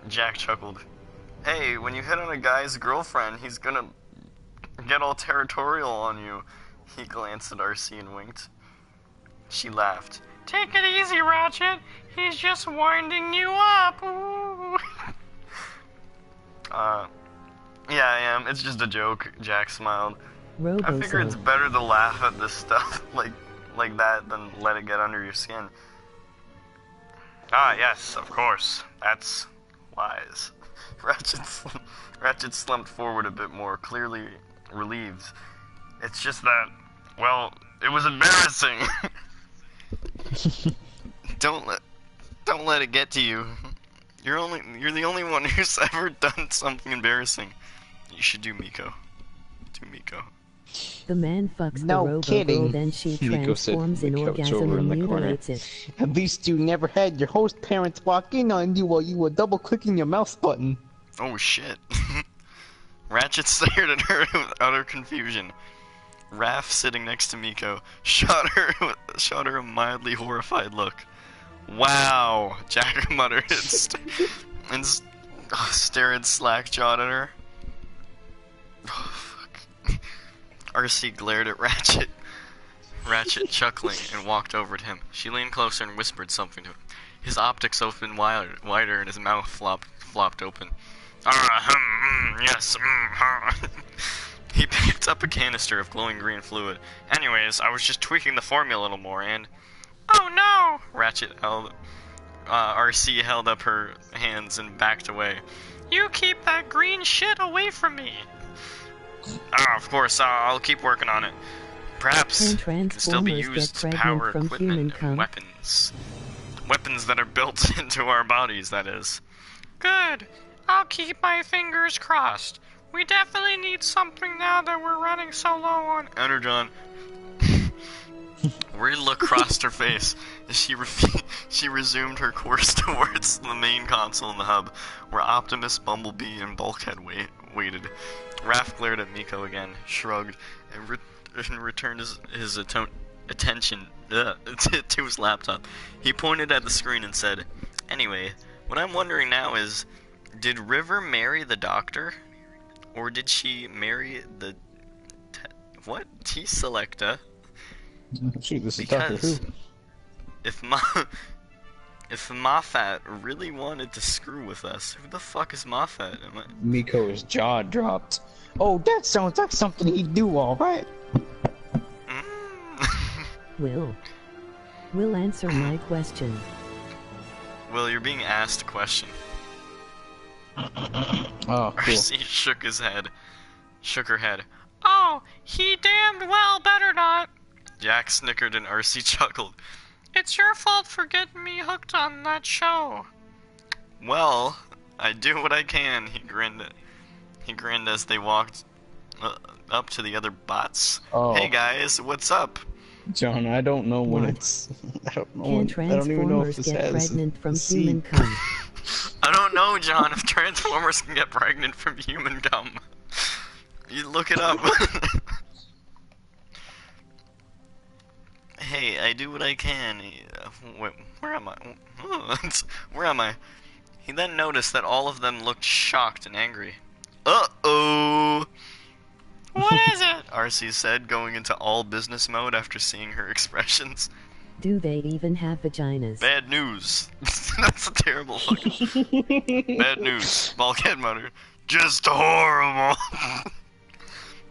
Jack chuckled. Hey, when you hit on a guy's girlfriend, he's gonna get all territorial on you. He glanced at Arcee and winked. She laughed. Take it easy, Ratchet. He's just winding you up. Ooh. Yeah, I am. It's just a joke. Jack smiled. I figure it's Robo-Soul. better to laugh at this stuff like that than let it get under your skin. Ah, yes, of course. That's wise. Ratchet slumped forward a bit more, clearly relieved. It's just that, well, it was embarrassing. Don't let it get to you. You're the only one who's ever done something embarrassing. You should do Miko. Do Miko. The man fucks No the robo kidding. girl, then she Miko sits transforms on in the couch orgasm over and in the corner. mutilates it. At least you never had your host parents walk in on you while you were double clicking your mouse button. Oh shit. Ratchet stared at her with utter confusion. Raph, sitting next to Miko, shot her a mildly horrified look. Wow, Jack muttered and stared slack-jawed at her. Oh, fuck. RC glared at Ratchet, chuckling, and walked over to him. She leaned closer and whispered something to him. His optics opened wider and his mouth flopped open. Yes, He picked up a canister of glowing green fluid. Anyways, I was just tweaking the formula a little more, and... Oh no! RC held up her hands and backed away. You keep that green shit away from me! Of course, I'll keep working on it. Perhaps it can still be used to power equipment and weapons. Weapons that are built into our bodies, that is. Good. I'll keep my fingers crossed. We definitely need something now that we're running so low on energon. Weird look crossed her face as she resumed her course towards the main console in the hub, where Optimus, Bumblebee, and Bulkhead waited. Raph glared at Miko again, shrugged, and returned his attention to his laptop. He pointed at the screen and said, "Anyway, what I'm wondering now is, did River marry the Doctor? Or did she marry the... T-Selecta? Shoot, this is Doctor Who. Because if Moffat really wanted to screw with us, who the fuck is Moffat? Miko's jaw dropped. Oh, that sounds like something he'd do, alright. Will answer my question. Will, you're being asked a question. Oh, cool. RC shook her head. Oh, he damned well better not. Jack snickered and RC chuckled. It's your fault for getting me hooked on that show. Well, I do what I can, he grinned as they walked up to the other bots. Oh. Hey guys, what's up? John, I don't know when What? it's... I don't know Can when, I don't even know if Transformers this get has pregnant from C. human cum? I don't know, John, if Transformers can get pregnant from human cum. You look it up. Hey, I do what I can. Where am I? Where am I? He then noticed that all of them looked shocked and angry. Uh-oh! What is it? RC said, going into all business mode after seeing her expressions. Do they even have vaginas? Bad news. That's a terrible fucking... Bad news. Bulkhead muttered. Just horrible.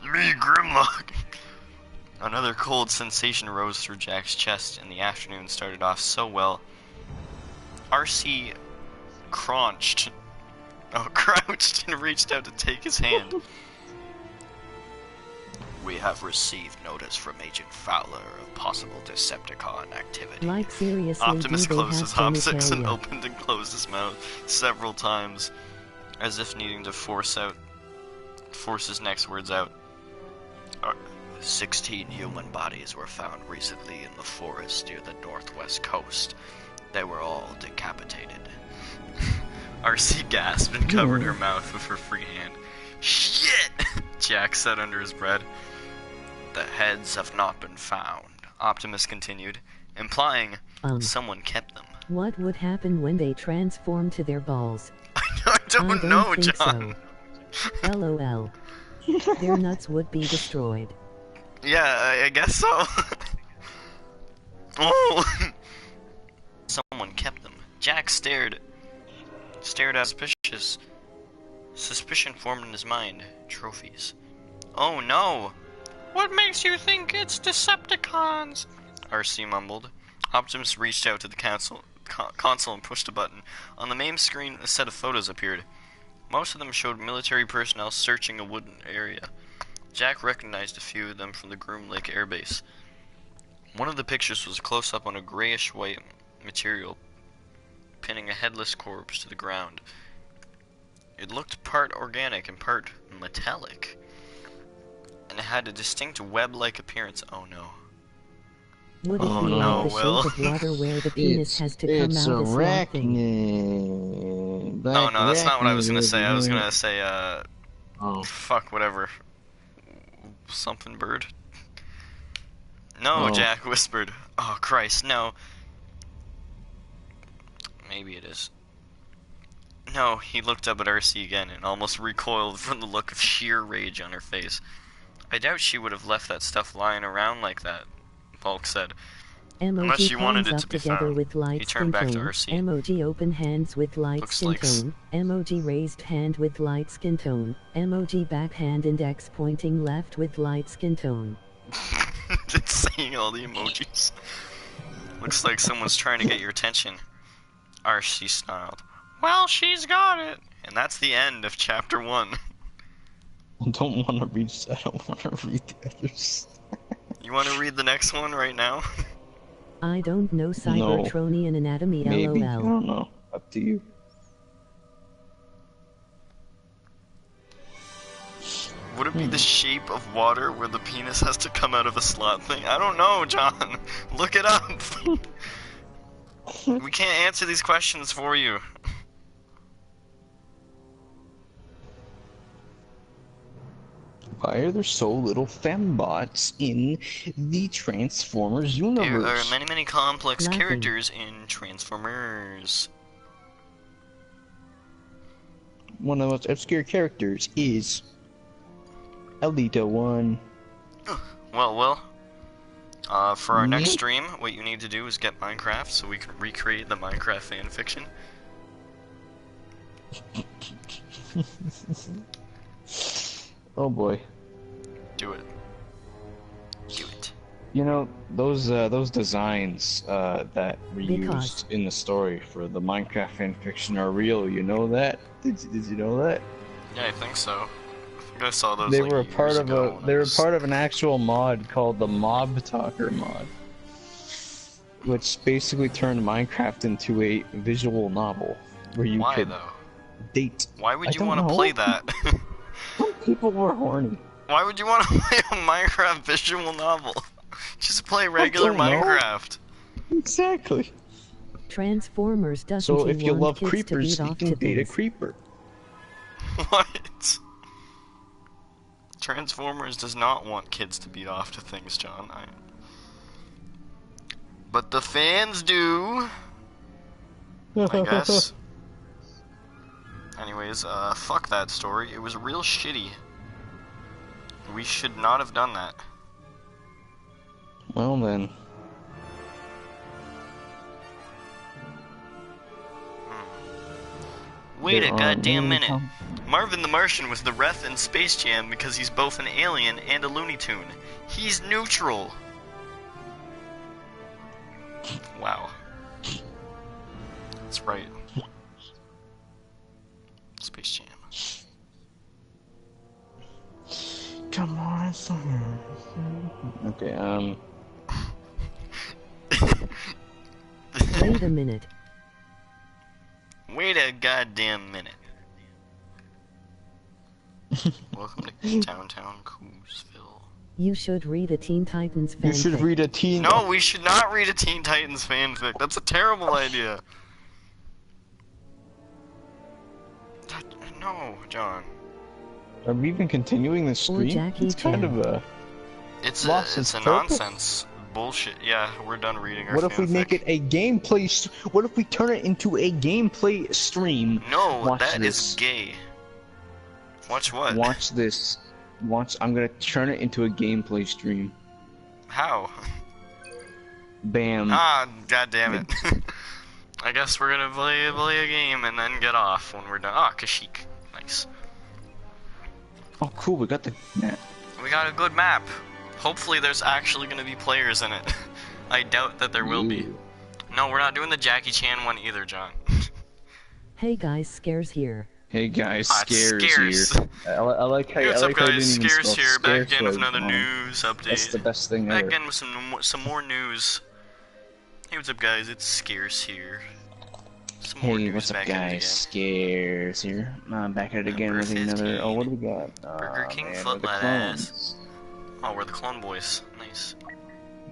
Me, Grimlock. Another cold sensation rose through Jack's chest, and the afternoon started off so well. RC crouched and reached out to take his hand. We have received notice from Agent Fowler of possible Decepticon activity. Like seriously, Optimus do they closed have his optics and genitalia? opened and closed his mouth several times, as if needing to force his next words out. 16 human bodies were found recently in the forest near the northwest coast. They were all decapitated. RC gasped and covered her mouth with her free hand. Shit! Jack said under his breath. The heads have not been found, Optimus continued, implying someone kept them. What would happen when they transform to their balls? I don't know, think John. So. LOL. Their nuts would be destroyed. Yeah, I guess so. Oh! Someone kept them. Jack stared at suspicious. Suspicion formed in his mind. Trophies. Oh no! What makes you think it's Decepticons? RC mumbled. Optimus reached out to the console and pushed a button. On the main screen, a set of photos appeared. Most of them showed military personnel searching a wooden area. Jack recognized a few of them from the Groom Lake Air Base. One of the pictures was a close-up on a grayish-white material, pinning a headless corpse to the ground. It looked part organic and part metallic, and it had a distinct web-like appearance. Oh no. Would it Oh, be no, like the Will. shape of water where the penis has to come It's out as one thing? arachnid. Oh Black no, that's not what I was gonna arachnid say. I was over gonna say, here. Oh. fuck, whatever. Something bird? No, Oh. Jack whispered. Oh, Christ, no. Maybe it is. No, he looked up at Arcee again and almost recoiled from the look of sheer rage on her face. I doubt she would have left that stuff lying around like that, Bulk said. Unless Emoji she wanted palms it up to be together found. with light He skin turned back to tone. Arcee. Emoji open hands with light Looks skin like tone. Emoji raised hand with light skin tone. Emoji backhand index pointing left with light skin tone. It's saying all the emojis. Looks like someone's trying to get your attention. Arcee snarled. Well, she's got it. And that's the end of chapter 1. I don't want to read. I don't want to read the others. You want to read the next one right now? I don't know Cybertronian anatomy Maybe. I LOL. don't know. Up to you. Would it be the shape of water where the penis has to come out of a slot thing? I don't know, John. Look it up. We can't answer these questions for you. Why are there so little fembots in the Transformers universe? There are many, many complex Nothing. characters in Transformers. One of the most obscure characters is Alita 1. Well, for our next Me? stream, what you need to do is get Minecraft so we can recreate the Minecraft fanfiction. Oh boy. Do it. Do it. You know, those designs that were Because- used in the story for the Minecraft fanfiction are real, you know that? Did you know that? Yeah, I think so. I think I saw those They like, were a part years of ago a when I they were was- part of an actual mod called the Mob Talker mod, which basically turned Minecraft into a visual novel where you Why could though? date. Why would I you don't want to know. play that? Some people were horny. Why would you want to play a Minecraft visual novel? Just play regular don't know. Minecraft. Exactly. Transformers doesn't So if you want love kids creepers, to beat you off can to date a things. creeper. What? Transformers does not want kids to beat off to things, John. But the fans do, I guess. Anyways, fuck that story. It was real shitty. We should not have done that. Well then. Wait There a are goddamn many minute. Marvin the Martian was the ref in Space Jam because he's both an alien and a Looney Tune. He's neutral. Wow. That's right. Space Jam. Come on, summer. Okay, Wait a minute. Wait a goddamn minute. Welcome to downtown Coosville. You should read a Teen Titans fanfic. you should read a teen. No, we should not read a Teen Titans fanfic. That's a terrible idea. No, John. Are we even continuing this Or stream? Jackie It's kind Chan. of a. It's Lost a its purpose? nonsense bullshit. Yeah, we're done reading our What if we fanfic. make it a gameplay? What if we turn it into a gameplay stream? No, Watch that is this. gay. Watch what? Watch this. Watch. I'm gonna turn it into a gameplay stream. How? Bam. Ah, god damn it. I guess we're gonna play a game and then get off when we're done. Ah, Kashyyyk. Nice. Oh, cool. We got the map. We got a good map. Hopefully there's actually gonna be players in it. I doubt that there will be. Ooh. No, we're not doing the Jackie Chan one either, John. Hey guys, Scares here. Hey guys, Ah, it's Scares Scares. here. I like how Hey, what's up, I didn't guys? even Scares spell here. Back Scares again with right another wrong. news update. That's the best thing Back ever. again with some more news. Hey, what's up, guys? It's Scares here. Some more Hey, news what's up back at it guys? again. Scares here. I'm back at it again Number with another... 15. Oh, what do we got? Burger King Man, foot we're the let clones. ass. Oh, we're the Clone Boys. Nice.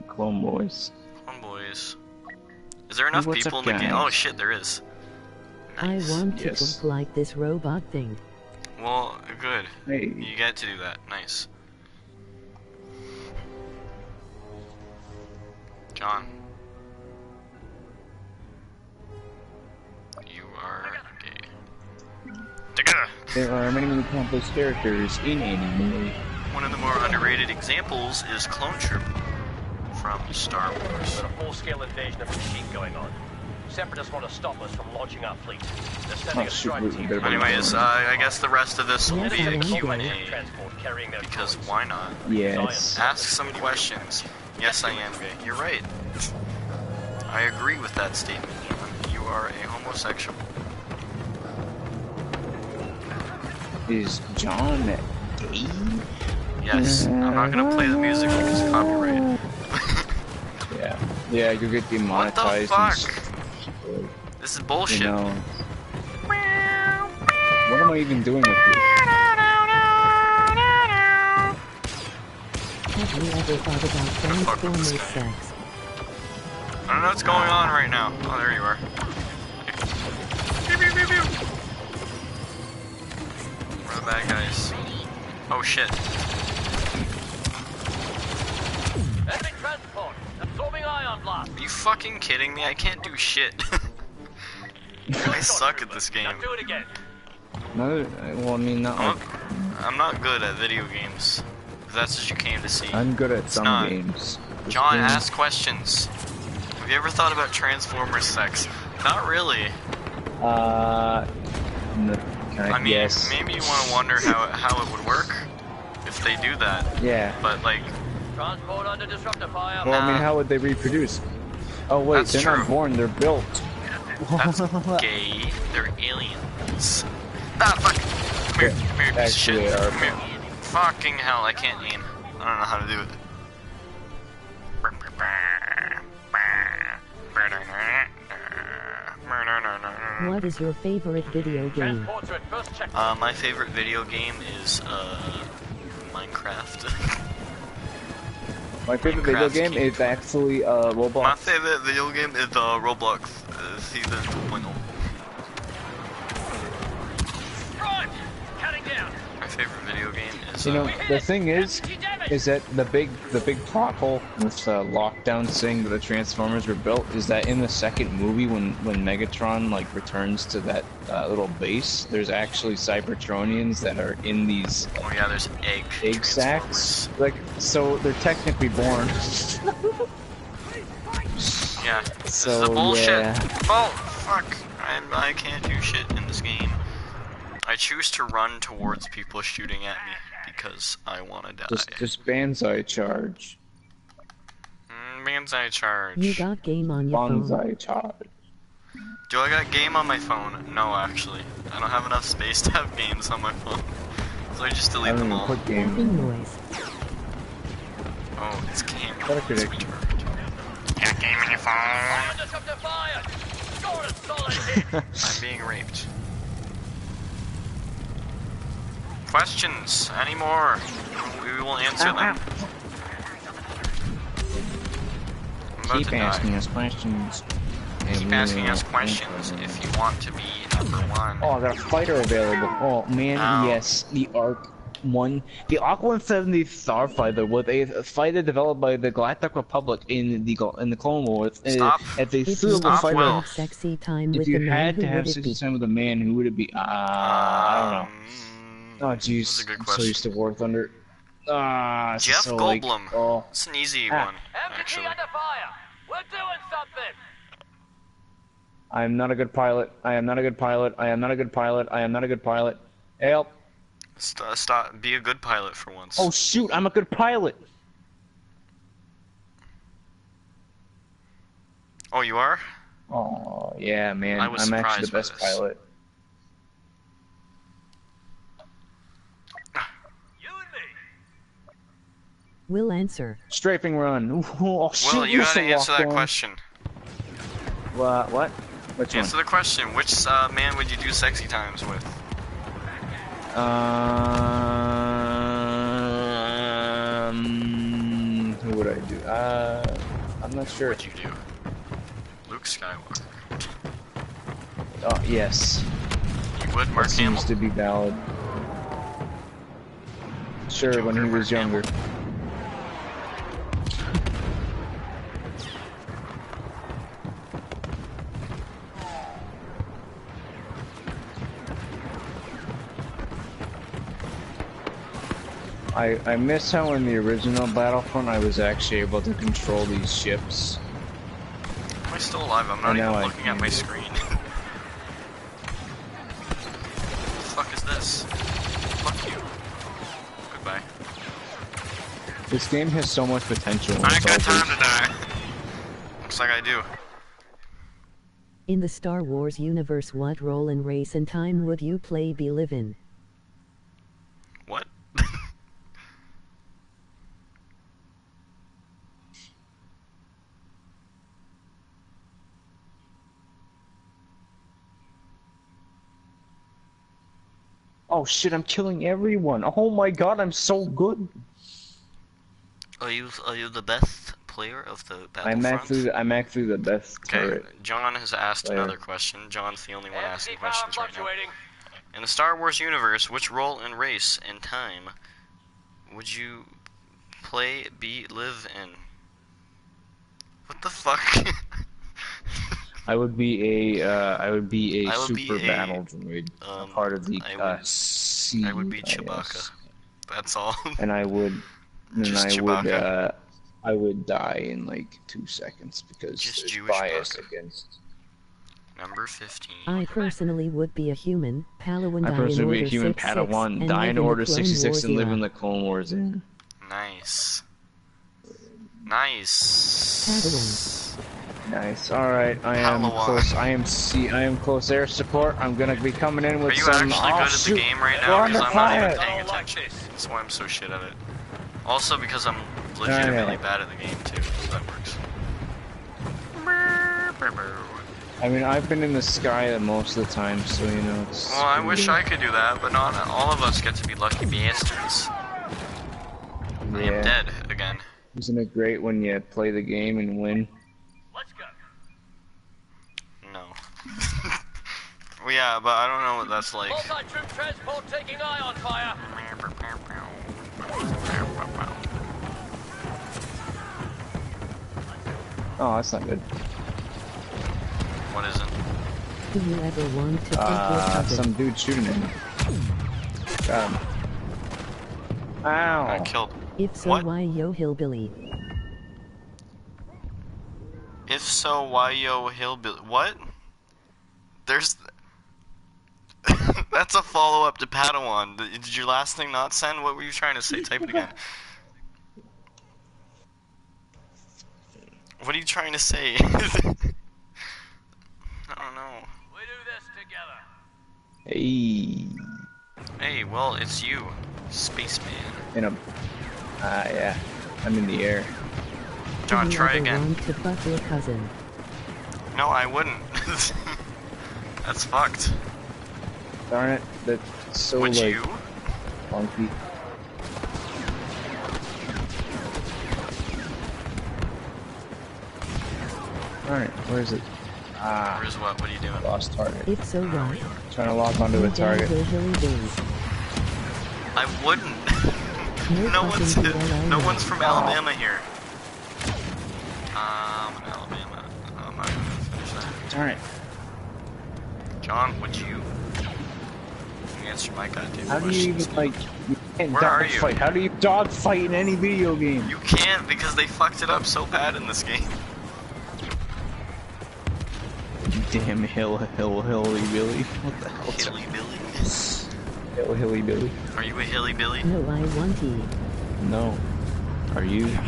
Clone Boys. Clone Boys. Is there enough what's people up, in the game? Oh guys? shit, there is. Nice. I want to Yes. look like this robot thing. Well, good. Hey. You get to do that. Nice. John. You are gay. Together. There are many complex characters in anime. One of the more underrated examples is Clone Troop from Star Wars. There's a full-scale invasion of the machine going on. Separatists want to stop us from launching our fleet. They're sending Oh, a shoot, strike we team. better- Anyways, I guess the rest of this will Yes, be I a am Q&A, gay. Transport carrying their because droids. why not? Yes. Ask some questions. Yes, I am gay. You're right. I agree with that statement, John. You are a homosexual. Is John gay? Yes, I'm not gonna play the music because of copyright. Yeah. Yeah, you'll get What the demonetized. fuck? This is bullshit. You know. What am I even doing with you? Have you ever thought about fuck with this Transformers guy? sex? I don't know what's going on right now. Oh, there you are. Pew, pew, pew, pew. Where are the bad guys? Oh shit. Enemy transport! Absorbing ion blast! Are you fucking kidding me? I can't do shit. I suck at this game. Now do it again. No, well, I mean, not like... I'm not good at video games. If that's what you came to see. I'm good at some not. games. This John, game- ask questions. Have you ever thought about Transformers sex? Not really. No, I mean, yes. maybe you want to wonder how it would work if they do that. Yeah. But like, Transport under disruptor fire. Well, I mean, Nah. how would they reproduce? Oh wait, That's they're true. not born, they're built. that's gay. They're aliens. Ah, fuck. Come here, piece of Actually, shit. they are. Come here. Fucking hell, I can't aim. I don't know how to do it. What is your favorite video game? Transports are at first check. My favorite video game is Minecraft. My favorite video Minecraft game King. is actually My Roblox. favorite video game is Roblox Season 2.0. Front! Cutting down. My favorite video game is You know, the thing is that the big plot hole with Lockdown saying that the Transformers were built is that in the second movie when Megatron like returns to that little base, there's actually Cybertronians that are in these oh yeah, there's egg sacks. Like, so they're technically born. Yeah, this So, is a bullshit. yeah. Oh, fuck. I can't do shit in this game. I choose to run towards people shooting at me because I want to die. Just Banzai charge. Banzai charge. You got game on your phone. Banzai charge. Do I got game on my phone? No, actually. I don't have enough space to have games on my phone. So I just I delete don't them even all. put game. Tapping noise. Oh, it's game. Metacritic. It's retarded. Got game on your phone? Ion disruptor fire! Score a solid hit! I'm being raped. Questions? Any more? We will answer them. I'm about Keep to asking die. us questions. and Keep we asking will us questions if you want to be number one. Oh, I got a fighter available. Oh man, Ow. yes, the Arc 1, the Arc 170 Starfighter with a fighter developed by the Galactic Republic in the Clone Wars. Stop. As a If you suitable Stop, had fighter. Will. to have sexy time If with you a man, had who to have would it sexy be? time with a man, who would it be? I don't know. Oh That's jeez, a good I'm so question. used to War Thunder. This is Jeff so, like, Goldblum. oh. It's an easy Ah. one, MPT actually. under fire! We're doing something! I am not a good pilot. I am not a good pilot. I am not a good pilot. I am not a good pilot. Help. Stop. Be a good pilot for once. Oh shoot, I'm a good pilot. Oh, you are? Oh yeah, man. I was I'm actually the surprised by best this. pilot. Will answer. Strafing run. Ooh, oh, shit, Well, you used gotta to answer walk that down. question. What? Which Answer one? the question. Which man would you do sexy times with? Who would I do? I'm not sure. What'd you do? Luke Skywalker. Oh, yes. You would Mark That Hamill? seems to be valid. Sure, when he Joker, was Mark younger. I miss how in the original Battlefront I was actually able to control these ships. Am I still alive? I'm not even looking at my screen. What the fuck is this? Fuck you. Goodbye. This game has so much potential. I ain't got time to die. Looks like I do. In the Star Wars universe, what role in race and time would you play be live in? What? Oh shit, I'm killing everyone. Oh my god, I'm so good. Are you the best player of the Battlefront? I'm actually the best Okay, turret. John has asked player. another question. John's the only one asking Empty power questions right now. fluctuating. In the Star Wars universe, which role in race and time would you live in? What the fuck? I would be a super a, battle droid, a part of the C. I would be Chewbacca. That's all. And I would, Just Chewbacca. I would die in like 2 seconds because Just there's Jewish bias Chewbacca. against. Number 15. I personally would be a human, Padawan, I die in personally would be Order a human 66, Padawan, and die live in the Order Clone 66 Wars and live era. in the Clone Wars era. Nice. Nice. Nice. All right, I am Padawan. close. I am close air support. I'm gonna be coming in with Are you some. actually good at the game right now? We're Because under I'm not even fire. paying I don't like attention. this. That's why I'm so shit at it. Also because I'm legitimately Alright. bad at the game too, so that works. I mean, I've been in the sky most of the time, so you know. It's Well, I wish I could do that, but not all of us get to be lucky bastards. I am dead again. Isn't it great when you play the game and win? Let's go. No. Well, yeah, but I don't know what that's like. Multi-troop transport taking ion fire. Oh, that's not good. What isn't? Do you ever want to take your cousin? Some dude shooting at me. Got him. I Ow. killed. If so, What? why yo hillbilly? If so, why yo hillbilly? What? There's. That's a follow-up to Padawan. Did your last thing not send? What were you trying to say? Type it again. What are you trying to say? I don't know. We do this together. Hey. Hey, well, it's you, spaceman. In a. Yeah. I'm in the air. John, Do you try ever again. want to fuck your cousin? No, I wouldn't. That's fucked. Darn it. That's so Would like you? funky. Alright, where is it? Ah, Where's what? What are you doing? lost target. If so, why? Trying to lock onto a target. I wouldn't. No one's from Alabama here. Alabama. I'm not gonna finish that. Darn it. John, would you? You answer my goddamn How do you questions. even like? You can't Where are you? dogfight. How do you dogfight in any video game? You can't because they fucked it up so bad in this game. Damn hilly Billy. What the hell? Hilly Billy. Hilly Billy. Are you a hilly Billy? No, I want to. No. Are you? No.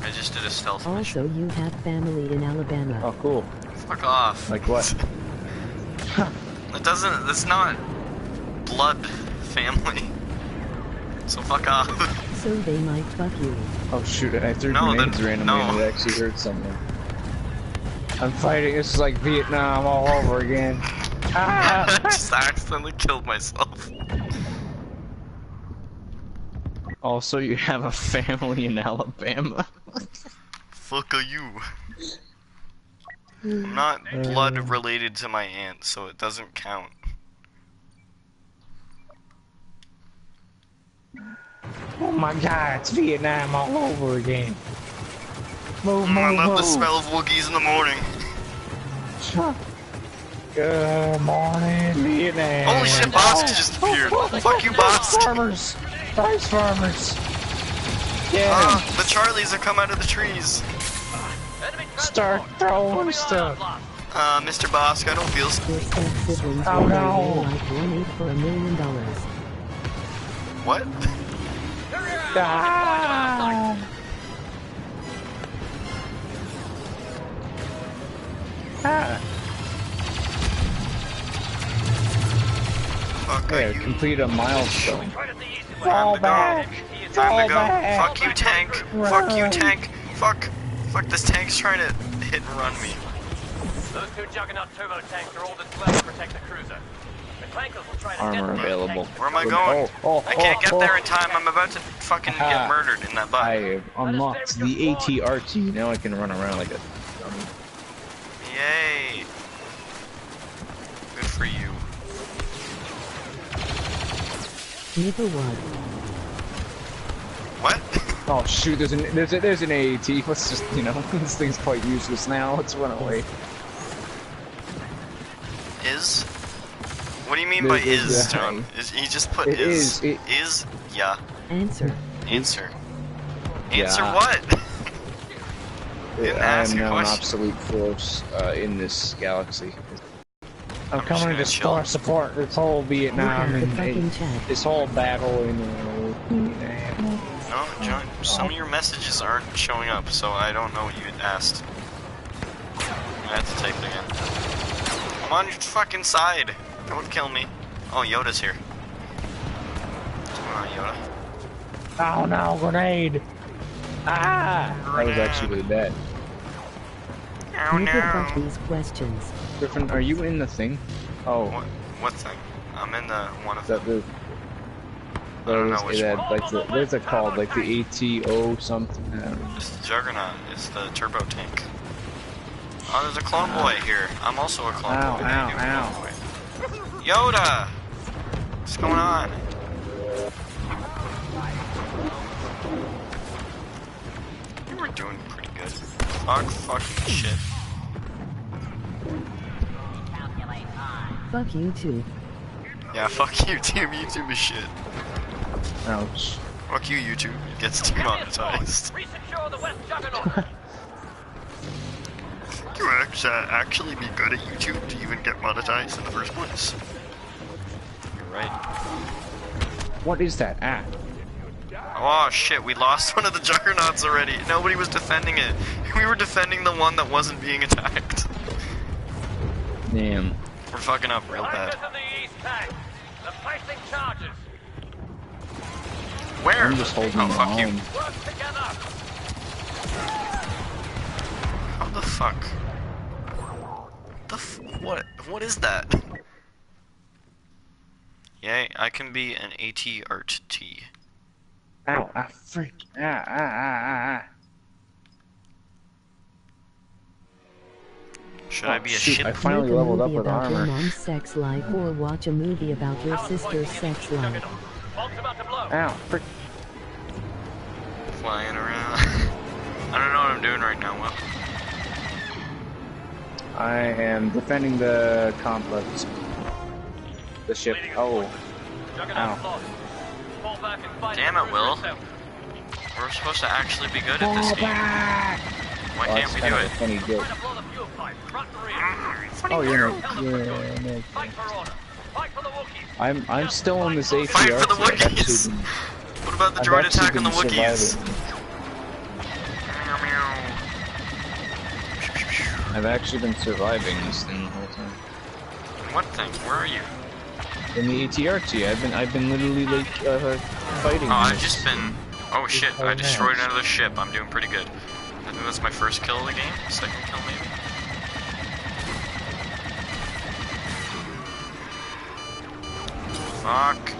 I just did a stealth mission. Also, you have family in Alabama. Oh, cool. Fuck off. Like what? It doesn't. It's not blood family. So fuck off. So they might fuck you. Oh shoot! I threw No, grenades randomly and it actually hurt someone. I'm fighting. This is like Vietnam all over again. I just accidentally killed myself. Also, you have a family in Alabama. Fuck are you? I'm not blood related to my aunt, so it doesn't count. Oh my god, it's Vietnam all over again. Move, I move, love move. the smell of Wookiees in the morning. Good morning, Vietnam. Holy shit, Boston just appeared. Fuck you, Boston. Farmers. Rice farmers. Yeah. The Charlies have come out of the trees. Start throwing stuff. Mr. Bosk, I don't feel... Your step siblings Oh, will no. like donate for $1 million. What? Ah. Ah. Fuck are Yeah, you? complete a milestone. Time to go. back. Time to Fall go. back. Fuck you, tank. Fuck you, tank. Fuck. Fuck, this tank's trying to hit and run me. Those two Juggernaut turbo tanks are all that's left to protect the cruiser. The clankers will try to Armor detonate the available. tank. Where am I going? I can't get there in time. I'm about to fucking Ah. get murdered in that butt. I have unlocked the ATRT. Now I can run around like a dummy. Yay. Good for you. Neither one. What? Oh shoot! There's an AAT. Let's just this thing's quite useless now. Let's run away. Is? What do you mean by There's is, a- John? Is he just put It is? is, it- Is? Yeah. Answer. Answer. Answer Yeah. what? Didn't I ask am a now an question. obsolete force in this galaxy. I'm just coming gonna to chill. support this whole Vietnam Look at the and fucking chat. this whole battle in Vietnam. No, John, some of your messages aren't showing up, so I don't know what you had asked. I have to type it again. I'm on your fucking side. Don't kill me. Oh, Yoda's here. What's going on, Yoda? Oh no, grenade! Ah! That was actually really bad. Oh Neither fuck no. these questions. Griffin, are you in the thing? Oh, What thing? I'm in the one of them. that the. I don't know which that, one. like the, what is it called? Like the ATO something? I don't know. It's the Juggernaut. It's the turbo tank. Oh, there's a clone boy here. I'm also a clone Ow, boy. ow, Hey, ow. clone boy. Yoda! What's going on? You were doing pretty good. Fucking shit. Fuck you too. Yeah, fuck YouTube. YouTube is shit. Ouch. Fuck you, YouTube. It gets demonetized. Resecure the West Juggernaut. You actually be good at YouTube to even get monetized in the first place. You're right. What is that? Ah. Oh shit, we lost one of the Juggernauts already. Nobody was defending it. We were defending the one that wasn't being attacked. Damn. We're fucking up real bad. Clankers in the east tank. They're placing charges. Where? I'm just holding oh, my fuck you. own. Work together. How the fuck? What is that? Yay, I can be an AT-ART-T. Ow, ah, freak. Ah. Should I be a shoot, ship? I finally Make a leveled up movie with about your armor. mom's sex life or watch a movie about your sister's sex life. Bomb's about to blow. Ow, frick. Flying around. I don't know what I'm doing right now, Will. I am defending the complex. The ship. Oh. Juggernaut's Ow. lost. Fall back and fight. Damn it, Will. We're supposed to actually be good at this Fall game. back! Why Well, can't that's we kind do of a it? funny joke. Trying to blow the fuel pipe. Front and rear. Oh, you're Fight for order. Fight for the Wookiees. I'm still in this ATR. Fight for the so I've actually Wookiees! been- What about the I've droid actually attack on the been Wookiees? surviving. I've actually been surviving this thing the whole time. What thing? Where are you? In the ATRT, I've been literally like fighting. Oh, I've this. just been. Oh shit! whole I destroyed match. another ship. I'm doing pretty good. I think that's my first kill of the game. Second kill maybe. Fuck.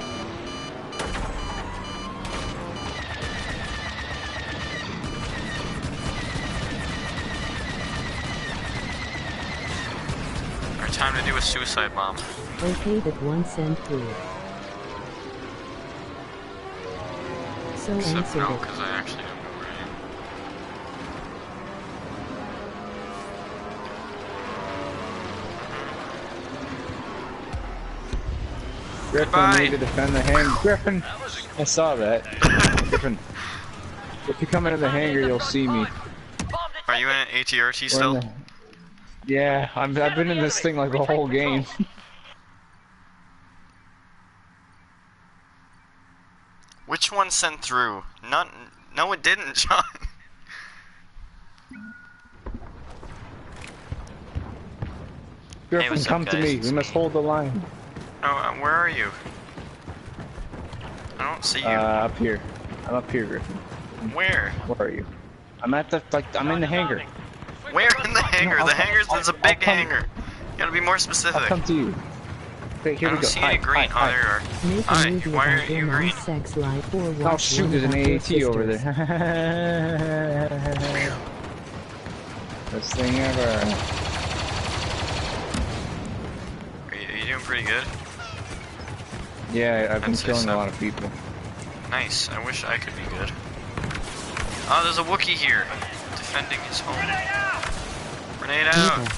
Alright, time to do a suicide bomb. Okay, that one sent through. So Except answered no, it. because I actually don't know where I am. Griffin Goodbye. need to defend the hangar. Griffin, I saw that. Griffin, if you come into the hangar, you'll see me. Are you in an ATRT We're in still? the- Yeah, I've been in this thing like the whole game. Which one sent through? None. No, it didn't, John. Griffin, what's up, come to guys? me. It's We must me. hold the line. Oh, where are you? I don't see you. Up here. I'm up here, Griffin. Where? Where are you? I'm at the I'm in the hangar. Where in the hangar? I'll The come- hangar's there's a I'll big come- hangar. You gotta be more I'll specific. come to you. Okay, I here we don't go. see Hi, any green. hi, Oh, there you are. Make a Hi, movie why about aren't you your green? mom's sex life or watch Oh shoot, one there's an about your AAT over sisters. there. Best thing ever. Are you doing pretty good? Yeah, I've been I'd say killing so. a lot of people. Nice. I wish I could be good. Oh, there's a Wookiee here, defending his home. Grenade out. Okay.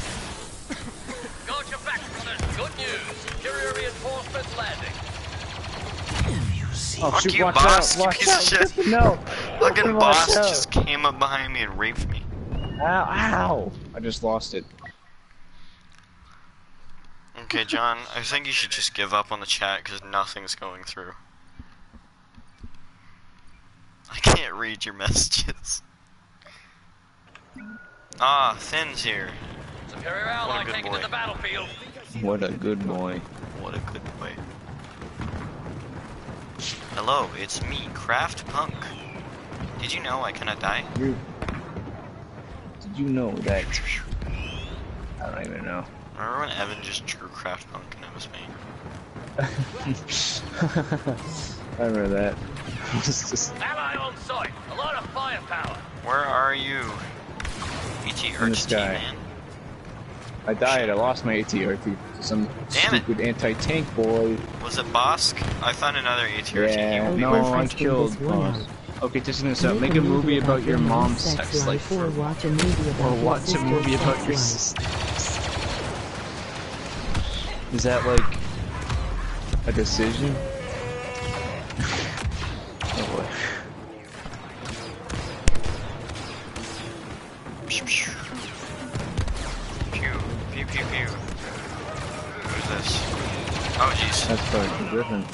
Got your back, brothers. Good news. Carrier reinforcements landing. Oh Fuck shoot, you, watch boss, out, you watch piece of out. shit. Griffin, no. Fucking Griffin, boss watch out. just came up behind me and raped me. Ow, ow. I just lost it. Okay, John, I think you should just give up on the chat because nothing's going through. I can't read your messages. Ah, Finn's here. Superior What a ally good taken boy. to the battlefield. What a good boy. What a good boy. Hello, it's me, Craft Punk. Did you know I cannot die? Did you know that? I don't even know. Remember when Evan just drew Craft Punk and it was me? I remember that. It's just Ally on site. A lot of firepower. Where are you? E.T. In the sky. man? I died. I lost my ATRT to some Damn it. stupid anti-tank boy. Was it Bosk? I found another ATRT. Yeah, Okay, no, we're I testing killed this one boss. out. Okay, just gonna stop. Make a movie about your mom's sex life, or watch a movie about or your watch a sister's movie about sex your life. sister. Is that like a decision? Oh boy. Pew, pew, pew, pew, pew. Who's this? Oh, jeez. That's probably different.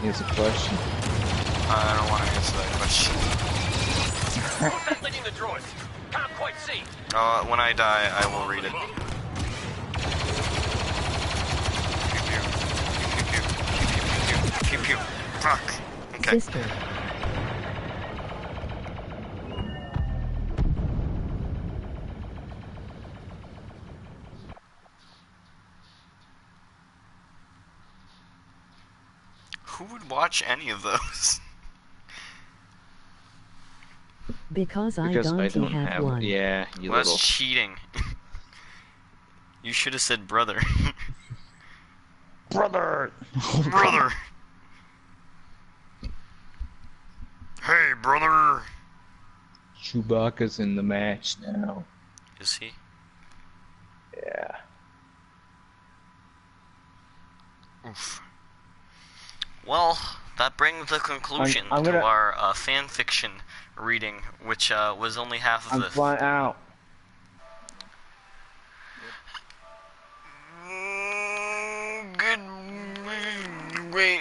Here's a question. I don't want to answer that question. Who's that leading the droids? Can't quite see. When I die, I will read it. Pew, pew, pew, pew, pew, pew, pew, pew. Fuck. Okay. Sister. Who would watch any of those? Because I Because don't, I don't have, have one. Yeah, you Well, little. that's cheating. You should have said brother. Brother! Brother! Hey, brother! Chewbacca's in the match now. Is he? Yeah. Oof. Well, that brings the conclusion I'm to gonna- our fan fiction reading, which was only half of I'm the. flying out. Good. Wait.